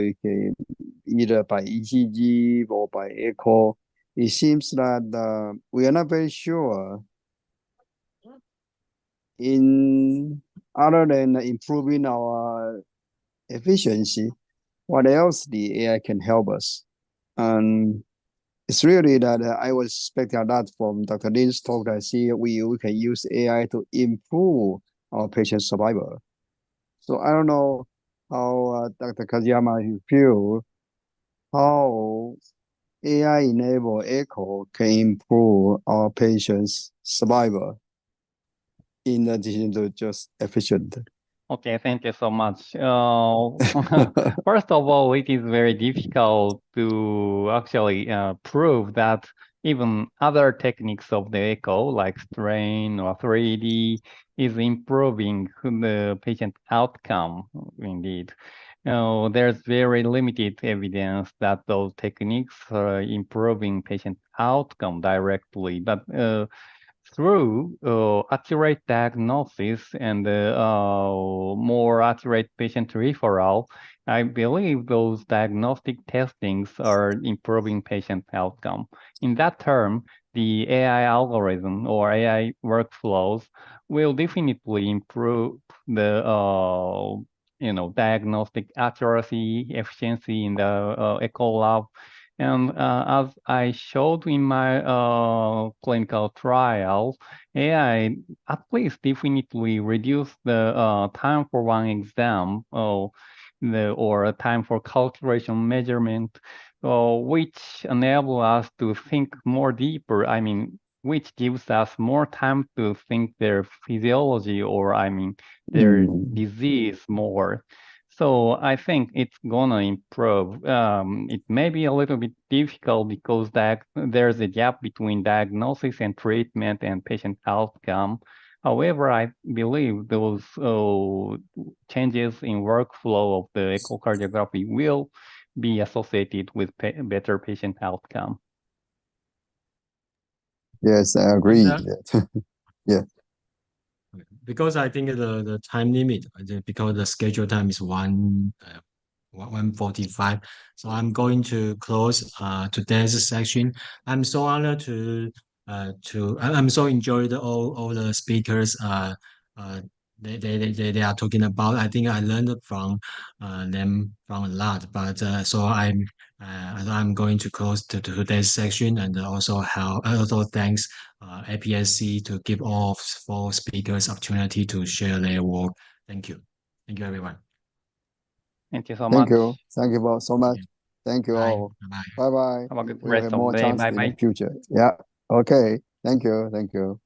either by ECG or by echo. It seems that we are not very sure in other than improving our efficiency, what else the AI can help us. And it's really that I was expecting a lot from Dr. Lin's talk. I see we can use AI to improve our patient survival. So I don't know how Dr. Kazuyama you feel how AI-enabled echo can improve our patients' survival in addition to just efficient. Okay, thank you so much. First of all, it is very difficult to actually prove that even other techniques of the echo, like strain or 3D, is improving the patient outcome, indeed. There's very limited evidence that those techniques are improving patient outcome directly, but through accurate diagnosis and more accurate patient referral, I believe those diagnostic testings are improving patient outcome. In that term, the AI algorithm or AI workflows will definitely improve the diagnostic accuracy, efficiency in the echo lab. And as I showed in my clinical trial, AI at least definitely reduce the time for one exam or time for calculation measurement, which enable us to think more deeper. I mean, which gives us more time to think their physiology or their disease more. So I think it's gonna improve. It may be a little bit difficult because there's a gap between diagnosis and treatment and patient outcome. However, I believe those changes in workflow of the echocardiography will be associated with better patient outcome. Yes, I agree. Yeah. Because I think the time limit, because the schedule time is 1:45, so I'm going to close today's section. I'm so honored I'm so enjoyed all the speakers uh they are talking about. I think I learned from them from a lot, but I'm going to close today's section, and also thanks APSC to give all four speakers opportunity to share their work. Thank you everyone. Thank you so Thank much. you. Thank you so much. Thank you Bye. all. Bye. Bye bye. Have a good We will rest have of more the day. chance Bye in bye. the future. Yeah. Okay. Thank you. Thank you.